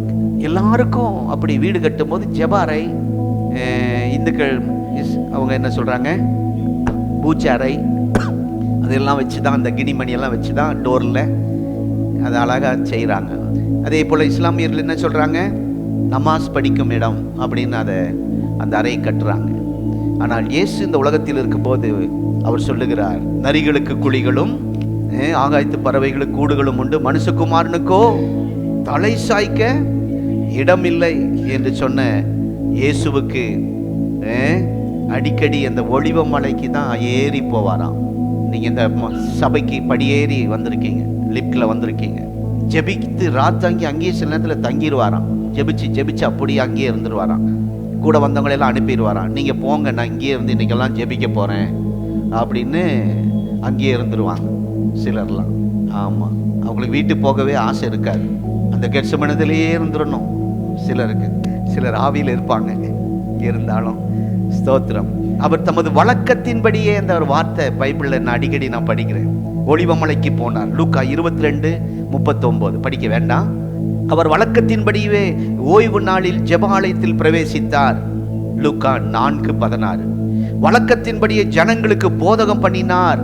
எல்லாருக்கும் அப்படி வீடு கட்டும் போது ஜெப அறை, இந்துக்கள் அவங்க என்ன சொல்கிறாங்க, பூஜை அறை, அதெல்லாம் வச்சு தான், அந்த கிணிமணியெல்லாம் வச்சு தான் டோரில் அதை அழகாக செய்கிறாங்க. அதே போல் இஸ்லாமியர்கள் என்ன சொல்கிறாங்க, நமாஸ் படிக்கும் இடம் அப்படின்னு அதை அந்த அறையை கட்டுறாங்க. ஆனால் இயேசு இந்த உலகத்தில் இருக்கும்போது அவர் சொல்லுகிறார், நரிகளுக்கு குழிகளும் ஆகாயத்து பறவைகளுக்கு கூடுகளும் உண்டு, மனுஷகுமாரனுக்கோ தலை சாய்க்க இடமில்லை என்று சொன்ன இயேசுவுக்கு அடிக்கடி அந்த ஒலிவ மலைக்கு தான் ஏறி போவாராம். நீங்கள் இந்த சபைக்கு படியேறி வந்திருக்கீங்க, லிஃப்டில் வந்திருக்கீங்க. ஜெபித்து ராத்தாங்கி அங்கேயே சில நேரத்தில் தங்கிடுவாராம். ஜெபிச்சு அப்படியே அங்கேயே இருந்துருவாராம். கூட வந்தவங்களெல்லாம் அனுப்பிடுவாராம், நீங்கள் போங்க, நான் இங்கேயே இருந்து இன்றைக்கெல்லாம் ஜெபிக்க போகிறேன் அப்படின்னு அங்கேயே இருந்துருவாங்க சிலர்லாம். ஆமாம், அவங்களுக்கு வீட்டுக்கு போகவே ஆசை இருக்காது, அந்த கெத்செமனேயிலேயே இருந்துடணும். சிலருக்கு, சிலர் ஆவியில் இருப்பாங்க. இருந்தாலும் ஸ்தோத்திரம், அவர் தமது வழக்கத்தின்படியே அந்த ஒரு வார்த்தை பைபிளில் நான் அடிக்கடி நான் படிக்கிறேன். ஒலிவமலைக்கு போனார், லூக்கா 22:39 படிக்க வேண்டாம். அவர் வழக்கத்தின்படியே ஓய்வு நாளில் ஜெபாலயத்தில் பிரவேசித்தார். லூக்கா 4:16. வழக்கத்தின்படியே ஜனங்களுக்கு போதகம் பண்ணினார்.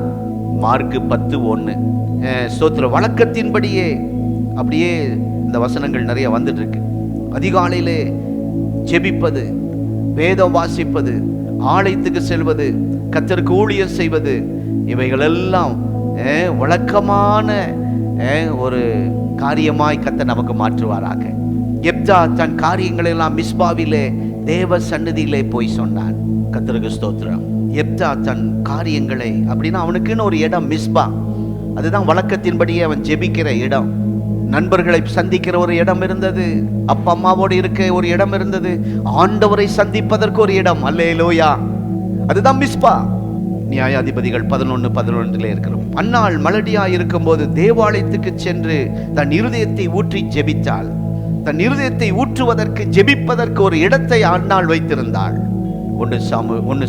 மார்க்கு 10:1. ஸ்தோத்திரம். வழக்கத்தின்படியே அப்படியே இந்த வசனங்கள் நிறைய வந்துட்டு இருக்கு. அதிகாலையிலே ஜெபிப்பது, வேதம் வாசிப்பது, ஆலயத்துக்கு செல்வது, கர்த்தருக்கு ஊழியம் செய்வது, இவைகளெல்லாம் வழக்கமான ஒரு காரியமாய் கர்த்தர் நமக்கு மாற்றுவாராக. எப்தா தன் காரியங்களை எல்லாம் மிஸ்பாவிலே தேவ சந்நிதியிலே போய் சொன்னான். கர்த்தருக்கு ஸ்தோத்திரம். எப்தா தன் காரியங்களை அப்படின்னா அவனுக்குன்னு ஒரு இடம் மிஸ்பா, அதுதான் வழக்கத்தின்படியே அவன் ஜெபிக்கிற இடம். நண்பர்களை சந்திக்கிற ஒரு இடம் இருந்தது, அப்பா அம்மாவோடு இருக்க ஒரு இடம் இருந்தது, ஆண்டவரை சந்திப்பதற்கு ஒரு இடம். அல்லேலூயா, அதுதான் மிஸ்பா. நியாயாதிபதிகள் 11:11 இருக்கிறோம். அன்னாள் மலடியா இருக்கும்போது தேவாலயத்துக்கு சென்று தன் இருதயத்தை ஊற்றி ஜெபித்தாள். தன் இருதயத்தை ஊற்றுவதற்கு ஜெபிப்பதற்கு ஒரு இடத்தை அன்னாள் வைத்திருந்தாள். 1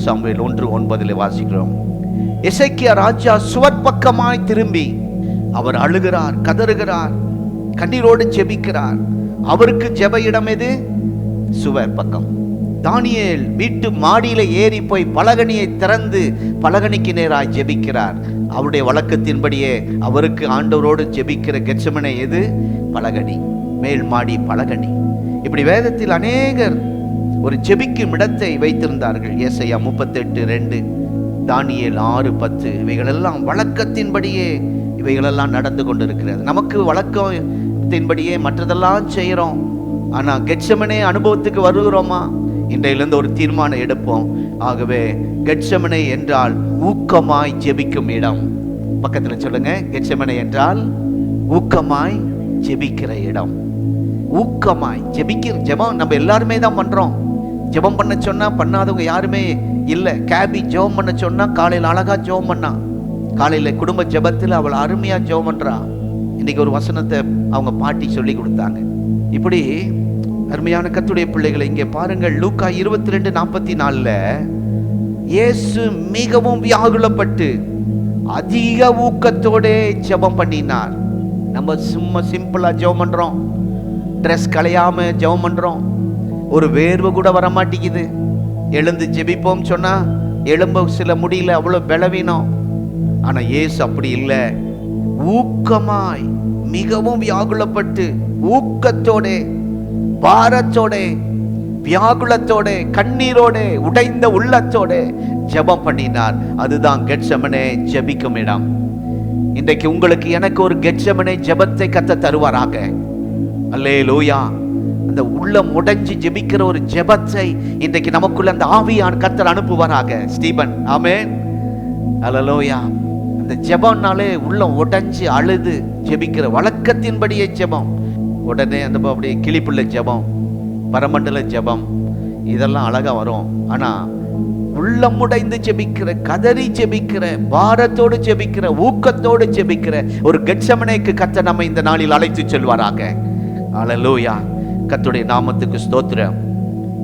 சாமுவேல் 1:9 வாசிக்கிறோம். எசேக்கியா ராஜா சுவர் பக்கமாய் திரும்பி அவர் அழுகிறார், கதறுகிறார், கண்ணீரோடு ஜெபிக்கிறார். அவருக்கு ஜெப இடம் எது? சுவர் பக்கம். தானியேல் வீட்டு மாடியில ஏறி போய் பலகணியை திறந்து பலகணிக்கு நேராய் ஜெபிக்கிறார். அவருடைய வழக்கத்தின்படியே அவருக்கு ஆண்டவரோடு ஜெபிக்கிற கெத்செமனே எது? பலகணி, மேல் மாடி பலகணி. இப்படி வேதத்தில் அநேகர் ஒரு ஜெபிக்கும் இடத்தை வைத்திருந்தார்கள். ஏசாயா 38:2, தானியேல் 6:10. இவைகளெல்லாம் வழக்கத்தின்படியே இவைகளெல்லாம் நடந்து கொண்டிருக்கிறது. நமக்கு வழக்கத்தின்படியே மற்றதெல்லாம் செய்கிறோம். ஆனால் கெத்செமனே அனுபவத்துக்கு வருகிறோமா? இன்றையிலிருந்து ஒரு தீர்மானம் எடுப்போம். ஆகவே கெத்செமனே என்றால் ஊக்கமாய் ஜெபிக்கும் இடம். பக்கத்தில் சொல்லுங்க, கெத்செமனே என்றால் ஊக்கமாய் ஜெபிக்கிற இடம். ஊக்கமாய் ஜெபிக்கிற ஜெபம் நம்ம எல்லாருமே தான் பண்றோம். ஜெபம் பண்ண சொன்னா பண்ணாதவங்க யாருமே இல்லை. கேபி ஜெபம் பண்ண சொன்னா காலையில் அழகா ஜெபம் பண்ணா. காலையில குடும்ப ஜெபத்தில் அவள் அருமையா ஜெபம் பண்றா. இன்னைக்கு ஒரு வசனத்தை அவங்க பாட்டி சொல்லி கொடுத்தாங்க. இப்படி அருமையான கர்த்தருடைய பிள்ளைகளை இங்கே பாருங்கள். லூக்கா 22:44 இயேசு மிகவும் வியாகுலப்பட்டு அதிக ஊக்கத்தோட ஜெபம் பண்ணினார். நம்ம சும்மா சிம்பிளா ஜெபம் பண்றோம், ட்ரெஸ் களையாம ஜெபம் பண்றோம், ஒரு வேர்வை கூட வர மாட்டேங்குது. எழுந்து ஜெபிப்போம் சொன்னா எழும்ப சில முடியல, அவ்வளவு பலவீனம். ஆனா இயேசு அப்படி இல்லை. ஊக்கமாய் மிகவும் வியாகுலப்பட்டு ஊக்கத்தோட, பாரத்தோட, வியாகுலத்தோட, கண்ணீரோட, உடைந்த உள்ளத்தோட ஜெபம் பண்ணினார். அதுதான் கெத்செமனே ஜெபிக்கும் இடம். இன்றைக்கு உங்களுக்கு எனக்கு ஒரு கெத்செமனே ஜெபத்தை கர்த்தர் தருவாராக. அல்லேலூயா. அந்த உள்ளம் உடைஞ்சு ஜெபிக்கிற ஒரு ஜெபத்தை இன்றைக்கு நமக்குள்ள அந்த ஆவியான கர்த்தர் அனுப்புவாராக. ஸ்டீபன், ஆமென், அல்லேலூயா. அந்த ஜெபம்னாலே உள்ளம் உடைஞ்சு அழுது ஜெபிக்கிற வழக்கத்தின்படியே ஜெபம். உடனே அந்த அப்படியே கிளிப்புள்ள ஜெபம், பரமண்டல ஜெபம், இதெல்லாம் அழகா வரும். ஆனா உள்ளம் உடைந்து ஜெபிக்கிற, கதறி ஜெபிக்கிற, பாரத்தோடு ஜெபிக்கிற, ஊக்கத்தோடு ஜெபிக்கிற ஒரு கெத்செமனேக்கு கர்த்தர் நம்ம இந்த நாளில் அழைத்து செல்வாராக. அல்லேலூயா. கர்த்தருடைய நாமத்துக்கு ஸ்தோத்திரம்.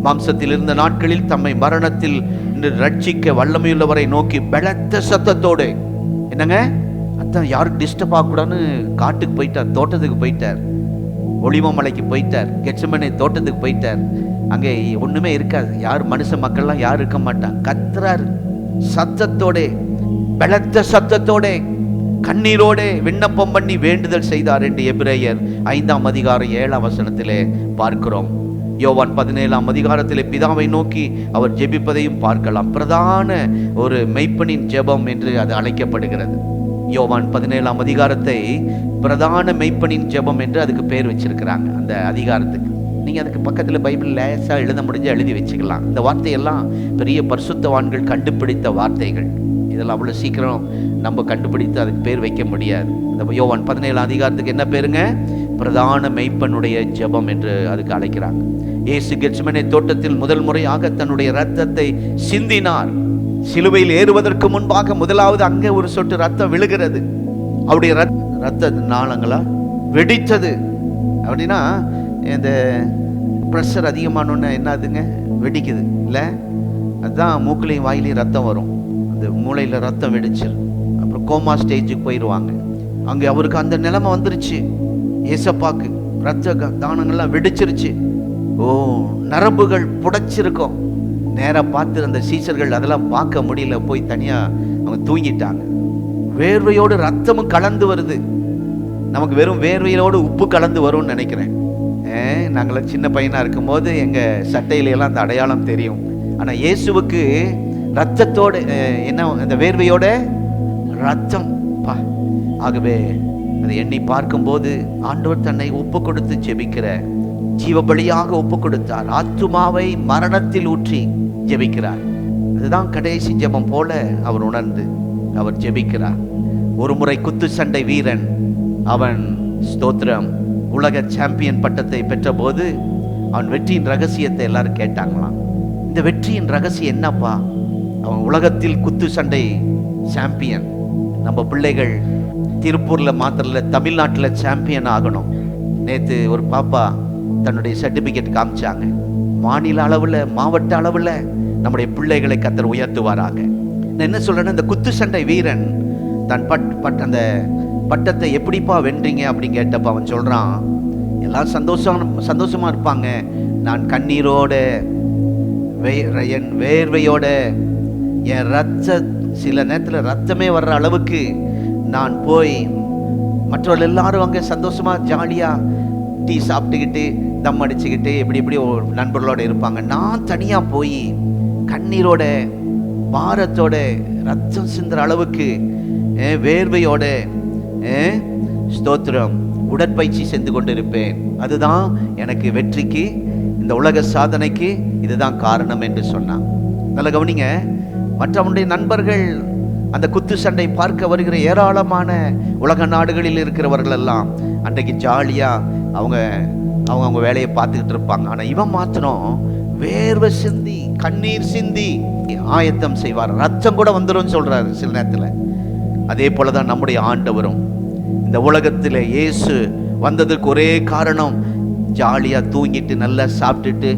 மாம்சத்தில் இருந்த நாட்களில் தம்மை மரணத்தில் ரட்சிக்க வல்லமையுள்ளவரை நோக்கி பலத்த சத்தத்தோடு, என்னங்க அதான் யாரும் டிஸ்டர்ப் ஆகக்கூடாதுன்னு காட்டுக்கு போயிட்டார், தோட்டத்துக்கு போயிட்டார், ஒளிவமலைக்கு போயிட்டார், கெத்செமனே தோட்டத்துக்கு போயிட்டார். அங்கே ஒண்ணுமே இருக்காது, யார் மனுஷ மக்கள்லாம் யாரும் இருக்க மாட்டாங்க. கத்துறாரு சத்தத்தோட, பலத்த சத்தத்தோட, கண்ணீரோட விண்ணப்பம் பண்ணி வேண்டுதல் செய்தார் என்று எபிரேயர் 5:7 பார்க்கிறோம். யோவான் 17 பிதாவை நோக்கி அவர் ஜெபிப்பதையும் பார்க்கலாம். பிரதான ஒரு மெய்ப்பனின் ஜெபம் என்று அது அழைக்கப்படுகிறது. யோவான் 17 பிரதான மெய்ப்பனின் ஜெபம் என்று அதுக்கு பேர் வச்சிருக்கிறாங்க. அந்த அதிகாரத்துக்கு நீங்க அதுக்கு பக்கத்தில் பைபிள் லேசா எழுத முடிஞ்சு எழுதி வச்சுக்கலாம். இந்த வார்த்தையெல்லாம் பெரிய பரிசுத்தவான்கள் கண்டுபிடித்த வார்த்தைகள். இதெல்லாம் அவ்வளோ சீக்கிரம் நம்ம கண்டுபிடித்து அதுக்கு பேர் வைக்க முடியாது. இந்த யோவான் 17 என்ன பேருங்க? பிரதான மெய்ப்பனுடைய ஜெபம் என்று அதுக்கு அழைக்கிறாங்க. இயேசு கெத்செமனே தோட்டத்தில் முதல் முறையாக தன்னுடைய இரத்தத்தை சிந்தினார். சிலுவையில் ஏறுவதற்கு முன்பாக முதலாவது அங்கே ஒரு சொட்டு ரத்தம் விழுகிறது. அவருடைய ரத்த நாளங்களா வெடித்தது. அப்படின்னா இந்த ப்ரெஷர் அதிகமானோன்னு என்னதுங்க, வெடிக்குது இல்லை? அதுதான் மூக்குலையும் வாயிலையும் ரத்தம் வரும். அந்த மூளையில் ரத்தம் வெடிச்சிரு, அப்புறம் கோமா ஸ்டேஜுக்கு போயிடுவாங்க. அங்கே அவருக்கு அந்த நிலைமை வந்துருச்சு. ஏசப்பாக்கு ரத்த தானங்கள்லாம் வெடிச்சிருச்சு. ஓ, நரம்புகள் புடைச்சிருக்கும். நேராக பார்த்து அந்த சீசர்கள் அதெல்லாம் பார்க்க முடியல, போய் தனியாக அவங்க தூங்கிட்டாங்க. வேர்வையோடு ரத்தமும் கலந்து வருது. நமக்கு வெறும் வேர்வையோடு உப்பு கலந்து வரும்னு நினைக்கிறேன். நாங்களாம் சின்ன பையனாக இருக்கும்போது எங்கள் சட்டையிலெல்லாம் அந்த அடையாளம் தெரியும். ஆனால் இயேசுவுக்கு ரத்தத்தோடு என்ன, அந்த வேர்வையோட ரத்தம் பா. ஆகவே அதை எண்ணி பார்க்கும்போது ஆண்டவர் தன்னை ஒப்பு கொடுத்து ஜெபிக்கிற ஜீவபலியாக ஒப்பு கொடுத்தார். ஆத்துமாவை மரணத்தில் ஊற்றி ஜெபிக்கிறார். அதுதான் கடைசி ஜெபம் போல அவர் உணர்ந்து அவர் ஜெபிக்கிறார். ஒரு முறை குத்து சண்டை வீரன் அவன் ஸ்தோத்திரம் உலக சாம்பியன் பட்டத்தை பெற்ற போது அவன் வெற்றியின் ரகசியத்தை எல்லாரும் கேட்டாங்களாம். இந்த வெற்றியின் ரகசியம் என்னப்பா? அவன் உலகத்தில் குத்து சண்டை சாம்பியன். நம்ம பிள்ளைகள் திருப்பூர்ல மாத்திரல, தமிழ்நாட்டில் சாம்பியன் ஆகணும். நேற்று ஒரு பாப்பா தன்னுடைய சர்டிபிகேட் காமிச்சாங்க. மாநில அளவில், மாவட்ட அளவில் நம்முடைய பிள்ளைகளை கர்த்தர் உயர்த்துவாராக. நான் என்ன சொல்றேன்னா, இந்த குத்து சண்டை வீரன் தன் அந்த பட்டத்தை எப்படிப்பா வென்றீங்க அப்படின்னு கேட்டப்ப அவன் சொல்றான், எல்லாம் சந்தோஷமா இருப்பாங்க, நான் கண்ணீரோட என் வேர்வையோட என் சில நேரத்தில் ரத்தமே வர்ற அளவுக்கு நான் போய் மற்றவர்கள் எல்லாரும் அங்கே சந்தோஷமா ஜாலியா டீ சாப்பிட்டுக்கிட்டு தம் அடிச்சுக்கிட்டு எப்படி ஒரு நண்பர்களோட இருப்பாங்க. நான் தனியா போய் கண்ணீரோட பாரத்தோட ரத்தம் சிந்துற அளவுக்கு வேர்வையோட ஸ்தோத்திரம் உடற்பயிற்சி செஞ்சு கொண்டு இருப்பேன். அதுதான் எனக்கு வெற்றிக்கு, இந்த உலக சாதனைக்கு இதுதான் காரணம் என்று சொன்னான். நல்ல கவனிங்க, மற்றவனுடைய நண்பர்கள் அந்த குத்து சண்டை பார்க்க வருகிற ஏராளமான உலக நாடுகளில் இருக்கிறவர்கள் எல்லாம் அன்றைக்கு ஜாலியா அவங்க வேலையை பார்த்துக்கிட்டு இருப்பாங்க. ஆனா இவன் மாத்திரம் வேர்வை சிந்தி கண்ணீர் சிந்தி ஆயத்தம் செய்வார். ரத்தம் கூட வந்துடும் சொல்றாரு சில நேரத்துல. அதே போலதான் நம்முடைய ஆண்டவரும் இந்த உலகத்துல இயேசு வந்ததுக்கு ஒரே காரணம், ஜாலியா தூங்கிட்டு நல்லா சாப்பிட்டுட்டு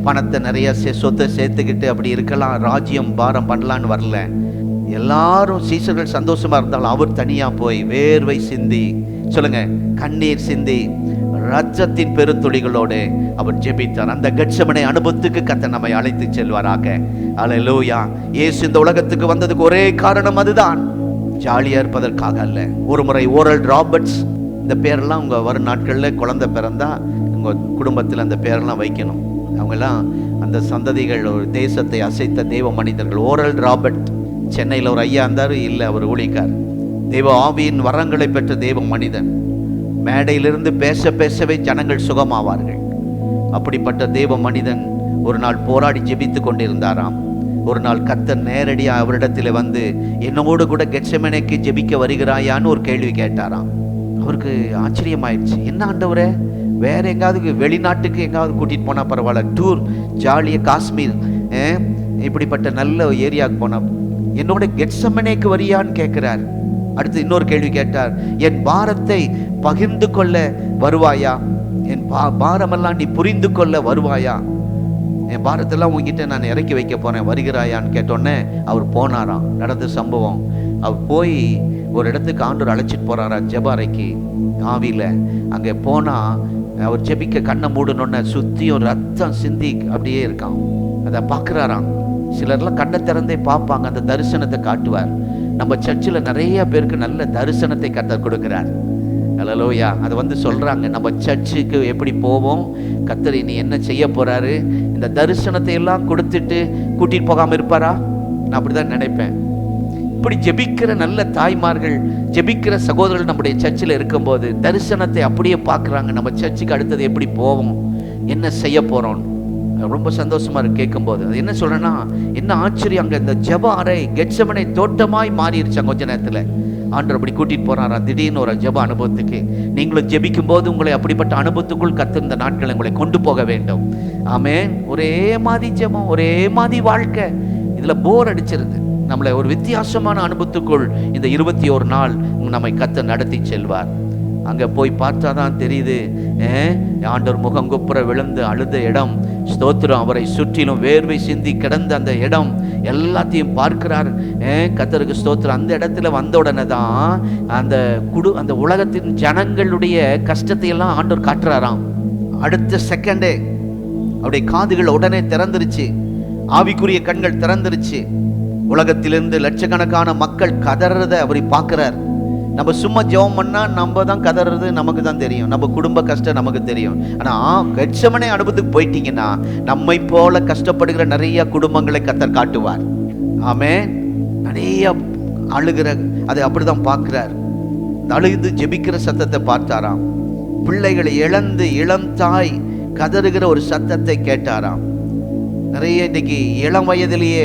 பணத்தை நிறைய சொத்தை சேர்த்துக்கிட்டு அப்படி இருக்கலாம், ராஜ்யம் பாரம் பண்ணலான்னு வரல. எல்லாரும் சீசர்கள் சந்தோஷமா இருந்தாலும் அவர் தனியா போய் வேர்வை சிந்தி, சொல்லுங்க, கண்ணீர் சிந்தி ரத்தத்தின் பெருத்துளிகளோடு அவர் ஜெபித்தார். அந்த கெத்செமனே அனுபவத்துக்கு கர்த்தர் நம்மை அழைத்து செல்வாராக. அல்லேலூயா. இயேசு இந்த உலகத்துக்கு வந்ததுக்கு ஒரே காரணம் அதுதான், ஜாலியா இருப்பதற்காக அல்ல. ஒரு முறை ஓரல் ராபர்ட்ஸ், இந்த பேரெல்லாம் உங்க வரும் நாட்களில் குழந்தை பிறந்தா உங்க குடும்பத்தில் அந்த பேரெல்லாம் வைக்கணும். அவங்கெல்லாம் அந்த சந்ததிகள், ஒரு தேசத்தை அசைத்த தெய்வ மனிதர்கள். ஓரல் ராபர்ட் சென்னையில் ஒரு ஐயா இருந்தார், இல்லை அவர் ஊழியக்கார், தெய்வ ஆவியின் வரங்களை பெற்ற தெய்வ மனிதன். மேடையிலிருந்து பேசவே ஜனங்கள் சுகமாவார்கள். அப்படிப்பட்ட தெய்வ மனிதன் ஒரு நாள் போராடி ஜெபித்து கொண்டிருந்தாராம். ஒரு நாள் கர்த்தர் நேரடியாக அவரிடத்தில் வந்து, என்னோடு கூட கெத்செமனேக்கு ஜெபிக்க வருகிறாயான்னு ஒரு கேள்வி கேட்டாராம். அவருக்கு ஆச்சரியமாயிடுச்சு. என்ன ஆண்டவரே, வேற எங்காவது வெளிநாட்டுக்கு எங்காவது கூட்டிட்டு போனா பரவாயில்ல, டூர் ஜாலியாக காஷ்மீர் இப்படிப்பட்ட நல்ல ஏரியாவுக்கு போனா, என்னோட கெத்செமனேக்கு வரியான்னு கேட்கிறார். அடுத்து இன்னொரு கேள்வி கேட்டார், என் பாரத்தை பகிர்ந்து கொள்ள வருவாயா, என் பாரமெல்லாம் நீ புரிந்து கொள்ள வருவாயா, என் பாரத்தெல்லாம் உங்ககிட்ட நான் இறக்கி வைக்க போறேன், வருகிறாயான்னு கேட்டோன்னே அவர் போனாராம். நடந்த சம்பவம். அவர் போய் ஒரு இடத்துக்கு ஆண்டவர் அழைச்சிட்டு போறாரா, ஜெபாரைக்கு ஆவியில. அங்கே போனா அவர் ஜெபிக்க கண்ணை மூடணுன்னு சுத்தியும் ரத்தம் சிந்தி அப்படியே இருக்கான். அதை பார்க்குறாராம். சிலர்லாம் கண்ணை திறந்தே பார்ப்பாங்க, அந்த தரிசனத்தை காட்டுவார். நம்ம சர்ச்சில் நிறைய பேருக்கு நல்ல தரிசனத்தை கர்த்தர் கொடுக்கிறார். அல்லேலூயா. அதை வந்து சொல்றாங்க, நம்ம சர்ச்சுக்கு எப்படி போவோம், கர்த்தர் இனி என்ன செய்ய போறாரு, இந்த தரிசனத்தை எல்லாம் கொடுத்துட்டு கூட்டிட்டு போகாம இருப்பாரா? நான் அப்படிதான் நினைப்பேன். இப்படி ஜெபிக்கிற நல்ல தாய்மார்கள், ஜெபிக்கிற சகோதரர்கள் நம்முடைய சர்ச்சில் இருக்கும்போது தரிசனத்தை அப்படியே பார்க்குறாங்க. நம்ம சர்ச்சுக்கு அடுத்தது எப்படி போவோம், என்ன செய்ய போறோம், ரொம்ப சந்தோஷமா இருக்கு கேட்கும்போது. அது என்ன சொல்றேன்னா, என்ன ஆச்சரியம், அங்கே இந்த ஜெப அறை கெத்செமனே தோட்டமாய் மாறிடுச்சு. கொஞ்ச நேரத்தில் ஆண்டவர் அப்படி கூட்டிட்டு போறாரா திடீர்னு ஒரு ஜெப அனுபவத்துக்கு. நீங்களும் ஜெபிக்கும் போது உங்களை அப்படிப்பட்ட அனுபவத்துக்குள் கர்த்தர் இந்த நாட்களை உங்களை கொண்டு போக வேண்டும். ஆமென். ஒரே மாதிரி ஜெபம், ஒரே மாதிரி வாழ்க்கை, இதுல போர் அடிச்சிருது. நம்மளை ஒரு வித்தியாசமான அனுபவத்துக்குள் இந்த 21 நாள் நம்மை கர்த்தர் நடத்தி செல்வார். அங்க போய் பார்த்தா தான் தெரியுது, ஆண்டவர் முகங்குப்புற விழுந்து அழுத இடம், ஸ்தோத்திரம், அவரை சுற்றிலும் வேர்வை சிந்தி கிடந்த அந்த இடம் எல்லாத்தையும் பார்க்கிறார். கர்த்தருக்கு ஸ்தோத்திரம். அந்த இடத்துல வந்த உடனே தான் அந்த உலகத்தின் ஜனங்களுடைய கஷ்டத்தை எல்லாம் ஆண்டவர் காட்டுறாராம். அடுத்த செகண்டே அவருடைய காதுகள் உடனே திறந்துருச்சு. ஆவிக்குரிய கண்கள் திறந்துருச்சு. உலகத்திலிருந்து லட்சக்கணக்கான மக்கள் கதறத அவர் பார்க்கிறார். நம்ம சும்மா ஜெபம் பண்ணா நம்ம தான் கதறது நமக்கு தான் தெரியும், நம்ம குடும்ப கஷ்டம் நமக்கு தெரியும். ஆனா கெத்செமனே அனுபவத்துக்கு போயிட்டீங்கன்னா நம்மை போல கஷ்டப்படுகிற நிறைய குடும்பங்களை கர்த்தர் காட்டுவார். ஆமென். நிறைய அழுகிற அதை அப்படிதான் பார்க்கிறார். அழுது ஜெபிக்கிற சத்தத்தை பார்த்தாராம். பிள்ளைகளை இழந்து இளம் தாய் கதறுகிற ஒரு சத்தத்தை கேட்டாராம். நிறைய இன்னைக்கு இளம் வயதிலேயே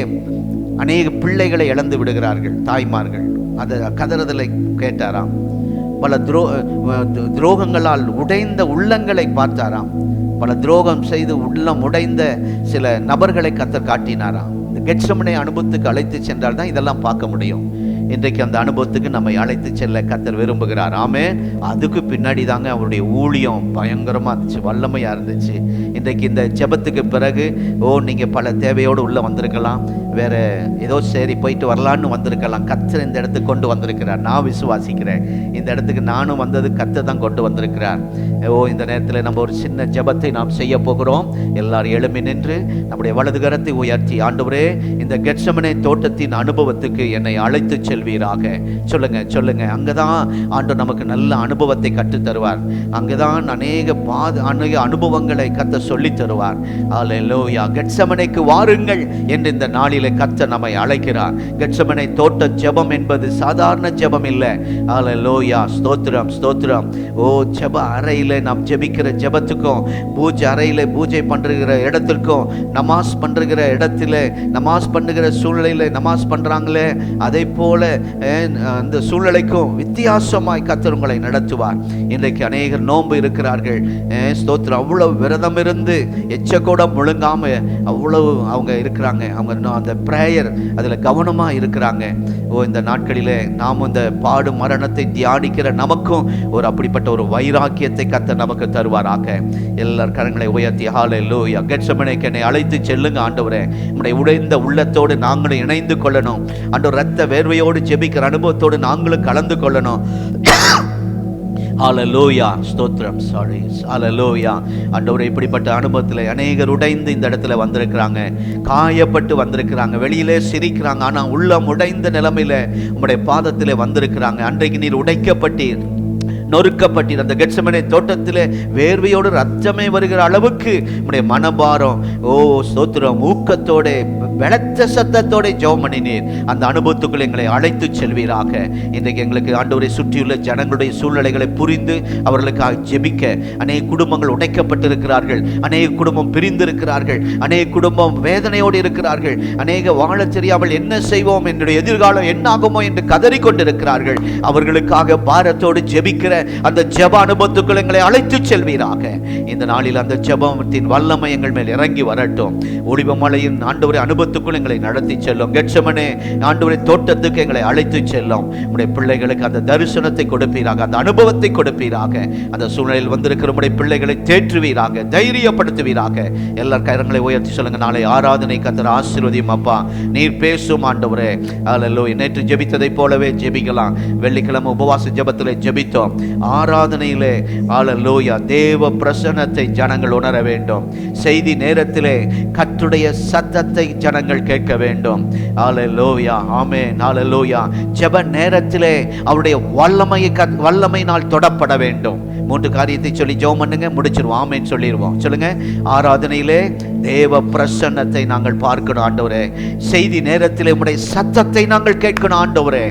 அநேக பிள்ளைகளை இழந்து விடுகிறார்கள் தாய்மார்கள். அதை கதறுதலை கேட்டாராம். பல துரோகங்களால் உடைந்த உள்ளங்களை பார்த்தாராம். பல துரோகம் செய்து உள்ளம் உடைந்த சில நபர்களை கர்த்தர் காட்டினாராம். இந்த கெத்செமனே அனுபவத்துக்கு அழைத்து சென்றால் தான் இதெல்லாம் பார்க்க முடியும். இன்றைக்கு அந்த அனுபவத்துக்கு நம்மை அழைத்து செல்ல கர்த்தர் விரும்புகிறார். ஆமென். அதுக்கு பின்னாடி தாங்க அவருடைய ஊழியம் பயங்கரமாக இருந்துச்சு, வல்லமையாக இருந்துச்சு. இன்றைக்கு இந்த ஜெபத்துக்கு பிறகு நீங்கள் பல தேவையோடு உள்ளே வந்திருக்கலாம், வேற ஏதோ சரி போயிட்டு வரலான்னு வந்திருக்கலாம். கர்த்தர் இந்த இடத்துக்கு கொண்டு வந்திருக்கிறார். நான் விசுவாசிக்கிறேன். இந்த இடத்துக்கு நானும் வந்தது கர்த்தர் தான் கொண்டு வந்திருக்கிறார். இந்த நேரத்தில் நம்ம ஒரு சின்ன ஜெபத்தை நாம் செய்ய போகிறோம். எல்லாரும் எழும்பி நின்று நம்முடைய வலது கரத்தை உயர்த்தி, ஆண்டவரே இந்த கெத்செமனே தோட்டத்தின் அனுபவத்துக்கு என்னை அழைத்து செல்வீராக. சொல்லுங்க சொல்லுங்க. அங்கதான் ஆண்டவர் நமக்கு நல்ல அனுபவத்தை கற்றுத் தருவார். அங்கதான் அநேக அனுபவங்களை கர்த்தர் சொல்லி தருவார். அல்லேலூயா. கெத்செமனேக்கு வாருங்கள் என்று இந்த நாளிலே கர்த்தர் நம்மை அழைக்கிறார். கெத்செமனே தோட்ட ஜெபம் என்பது சாதாரண ஜெபம் இல்லை. அல்லேலூயா. ஸ்தோத்திரம் ஸ்தோத்திரம். ஜெப அறையில நாம் ஜெபிக்கிற ஜெபத்துக்கும் பூஜை அறையில பூஜை பண்ற இடத்திற்கும் நமாஸ் பண்ற இடத்துல நமாஸ் பண்ணுகிற சூழ்நிலையில நமாஸ் பண்றாங்களே அதை போல அந்த சூழ்நிலைக்கும் வித்தியாசமாய் கர்த்தர் உங்களை நடத்துவார். இன்றைக்கு அநேகர் நோன்பு இருக்கிறார்கள். ஸ்தோத்திரம். அவ்வளவு விரதம் இருந்து எச்சக்கூட முழுங்காம அவ்வளவு அவங்க இருக்கிறாங்க. அவங்க அந்த பிரேயர் அதில் கவனமா இருக்கிறாங்க. இந்த நாட்களிலே நாம் இந்த பாடு மரணத்தை தியானிக்கிற நமக்கும் ஒரு அப்படிப்பட்ட ஒரு வைராக்கியத்தை கர்த்தர் நமக்கு தருவாராக. எல்லார் கரங்களை உயர்த்தி ஹல்லேலூயா. கெத்செமனேக்கு என்னை அழைத்து செல்லுங்க ஆண்டவரே. நம்முடைய உடைந்த உள்ளத்தோடு நாங்களும் இணைந்து கொள்ளணும். ஆண்டவர் ரத்த வேர்வையோடு ஜெபிக்கிற அனுபவத்தோடு நாங்களும் கலந்து கொள்ளணும். ஹல்லேலூயா. ஸ்தோத்திரம். சாரி. ஹல்லேலூயா. ஆண்டவரே இப்படிப்பட்ட அனுபவத்தில் அநேகர் உடைந்து இந்த இடத்துல வந்திருக்கிறாங்க, காயப்பட்டு வந்திருக்கிறாங்க, வெளியிலே சிரிக்கிறாங்க, ஆனால் உள்ளம் உடைந்த நிலைமையில உம்முடைய பாதத்தில் வந்திருக்கிறாங்க. அன்றைக்கு நீர் உடைக்கப்பட்டீர், நொறுக்கப்பட்டீர். அந்த கெத்செமனே தோட்டத்தில் வேர்வையோடு ரத்தமே வருகிற அளவுக்கு உம்முடைய மனபாரம் ஸ்தோத்திரம் ஊக்கத்தோட பலத்த சத்தத்தோட ஜெபம் பண்ணினீர். அந்த அனுபவத்துக்குள் எங்களை அழைத்து செல்வீராக. இன்றைக்கு எங்களுக்கு ஆண்டவரை சுற்றியுள்ள ஜனங்களுடைய சூழ்நிலைகளை புரிந்து அவர்களுக்காக ஜெபிக்க அநேக குடும்பங்கள் உடைக்கப்பட்டிருக்கிறார்கள், அநேக குடும்பம் பிரிந்திருக்கிறார்கள், அநேக குடும்பம் வேதனையோடு இருக்கிறார்கள், அநேக வாழ தெரியாமல் என்ன செய்வோம், என்னுடைய எதிர்காலம் என்ன ஆகுமோ என்று கதறிக்கொண்டிருக்கிறார்கள். அவர்களுக்காக பாரத்தோடு ஜெபிக்கிற அந்த ஜெப அனுபவத்துக்குள் எங்களை அழைத்து செல்வீராக. இந்த நாளில் அந்த ஜெபத்தின் வல்லமை எங்கள் மேல் இறங்கி வரட்டும். ஒளிவமலையின் ஆண்டவரை அனுபவத்துக்குள் எங்களை நடத்தி செல்லும். கெத்செமனே ஆண்டவரை தோட்டத்துக்கு எங்களை அழைத்து செல்லும். உடைய பிள்ளைகளுக்கு அந்த தரிசனத்தை கொடுப்பீராக, அந்த அனுபவத்தை கொடுப்பீராக. அந்த சூழ்நிலையில் வந்திருக்கிற உடைய பிள்ளைகளை தேற்றுவீராக, தைரியப்படுத்துவீராக. எல்லார் கரங்களை உயர்த்தி சொல்லுங்க. நாளை ஆராதனை கர்த்தர் ஆசீர்வதியும் அப்பா. நீர் பேசும் ஆண்டவரே. அல்லேலூயா. நேற்று ஜெபித்ததை போலவே ஜெபிக்கலாம். வெள்ளிக்கிழமை உபவாச ஜெபத்திலே ஜெபித்தோம். ஆராதனையிலே அல்லேலூயா தேவ பிரசன்னத்தை ஜனங்கள் உணர வேண்டும். செய்தி நேரத்திலே கர்த்தருடைய சத்தத்தை ஜனங்கள் கேட்க வேண்டும். அல்லேலூயா. ஆமென். அல்லேலூயா. ஜெப நேரத்திலே அவருடைய வல்லமையினால் தொடப்பட வேண்டும். 3 காரியத்தை சொல்லி ஜெபம் பண்ணுங்க, முடிச்சிருவோம். ஆமென் சொல்லிடுவோம். சொல்லுங்க. ஆராதனையிலே தேவ பிரசன்னத்தை நாங்கள் பார்க்கணும் ஆண்டவரே. செய்தி நேரத்திலே உம்முடைய சத்தத்தை நாங்கள் கேட்கணும் ஆண்டவரே.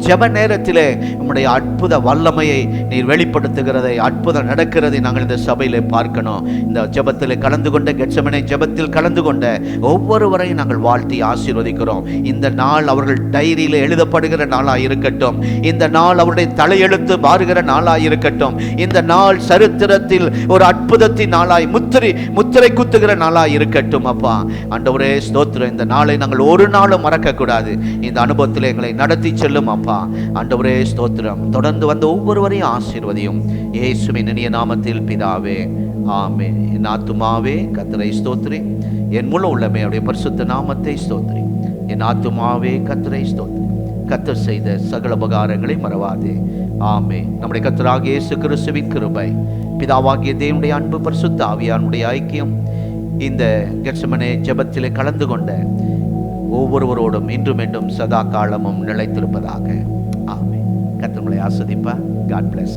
ஜெப நேரத்திலே உம்முடைய அற்புத வல்லமையை நீர் வெளிப்படுத்துகிறதை, அற்புதம் நடக்கிறதை நாங்கள் இந்த சபையிலே பார்க்கணும். இந்த ஜெபத்தில் கலந்து கொண்ட, கெத்செமனே ஜெபத்தில் கலந்து கொண்ட ஒவ்வொருவரையும் நாங்கள் வாழ்த்தி ஆசீர்வதிக்கிறோம். இந்த நாள் அவர்கள் டைரியில எழுதப்படுகிற நாளாக இருக்கட்டும். இந்த நாள் அவருடைய தலையெழுத்து மாறுகிற நாளாக இருக்கட்டும். இந்த நாள் சரித்திரத்தில் ஒரு அற்புதத்தின் நாளாய் முத்திரை குத்துகிற நாளாய் இருக்கட்டும் அப்பா. ஆண்டவரே ஸ்தோத்திரம். இந்த நாளை நாங்கள் ஒரு நாளும் மறக்க கூடாது. இந்த அனுபவத்தில் எங்களை நடத்தி செல்லும் அப்பா. ஆண்டவரே ஸ்தோத்திரம். தொடர்ந்து வந்த ஒவ்வொருவரையும் ஆசீர்வதியும். இயேசுவின் இனிய நாமத்தில் பிதாவே, ஆமென். என் ஆத்துமாவே கர்த்தரை ஸ்தோத்திரி, என் முழு உள்ளமே அவருடைய பரிசுத்த நாமத்தை ஸ்தோத்திரி. என் ஆத்துமாவே கர்த்தரை ஸ்தோத்திரி. கர்த்தர் செய்த சகல உபகாரங்களை மறவாதே. ஆமென். நம்முடைய கர்த்தராகிய இயேசு கிறிஸ்துவின் கிருபை, பிதாவாகிய தேவனுடைய அன்பு, பரிசுத்த ஆவியானுடைய ஐக்கியம் இந்த கெத்செமனே ஜெபத்திலே கலந்து கொண்ட ஒவ்வொருவரோடும் இன்றும் என்றும் சதா காலமும் நிலைத்திருப்பதாக. ஆமென். கர்த்தர் உங்களை ஆசீர்வதிப்பார். God bless.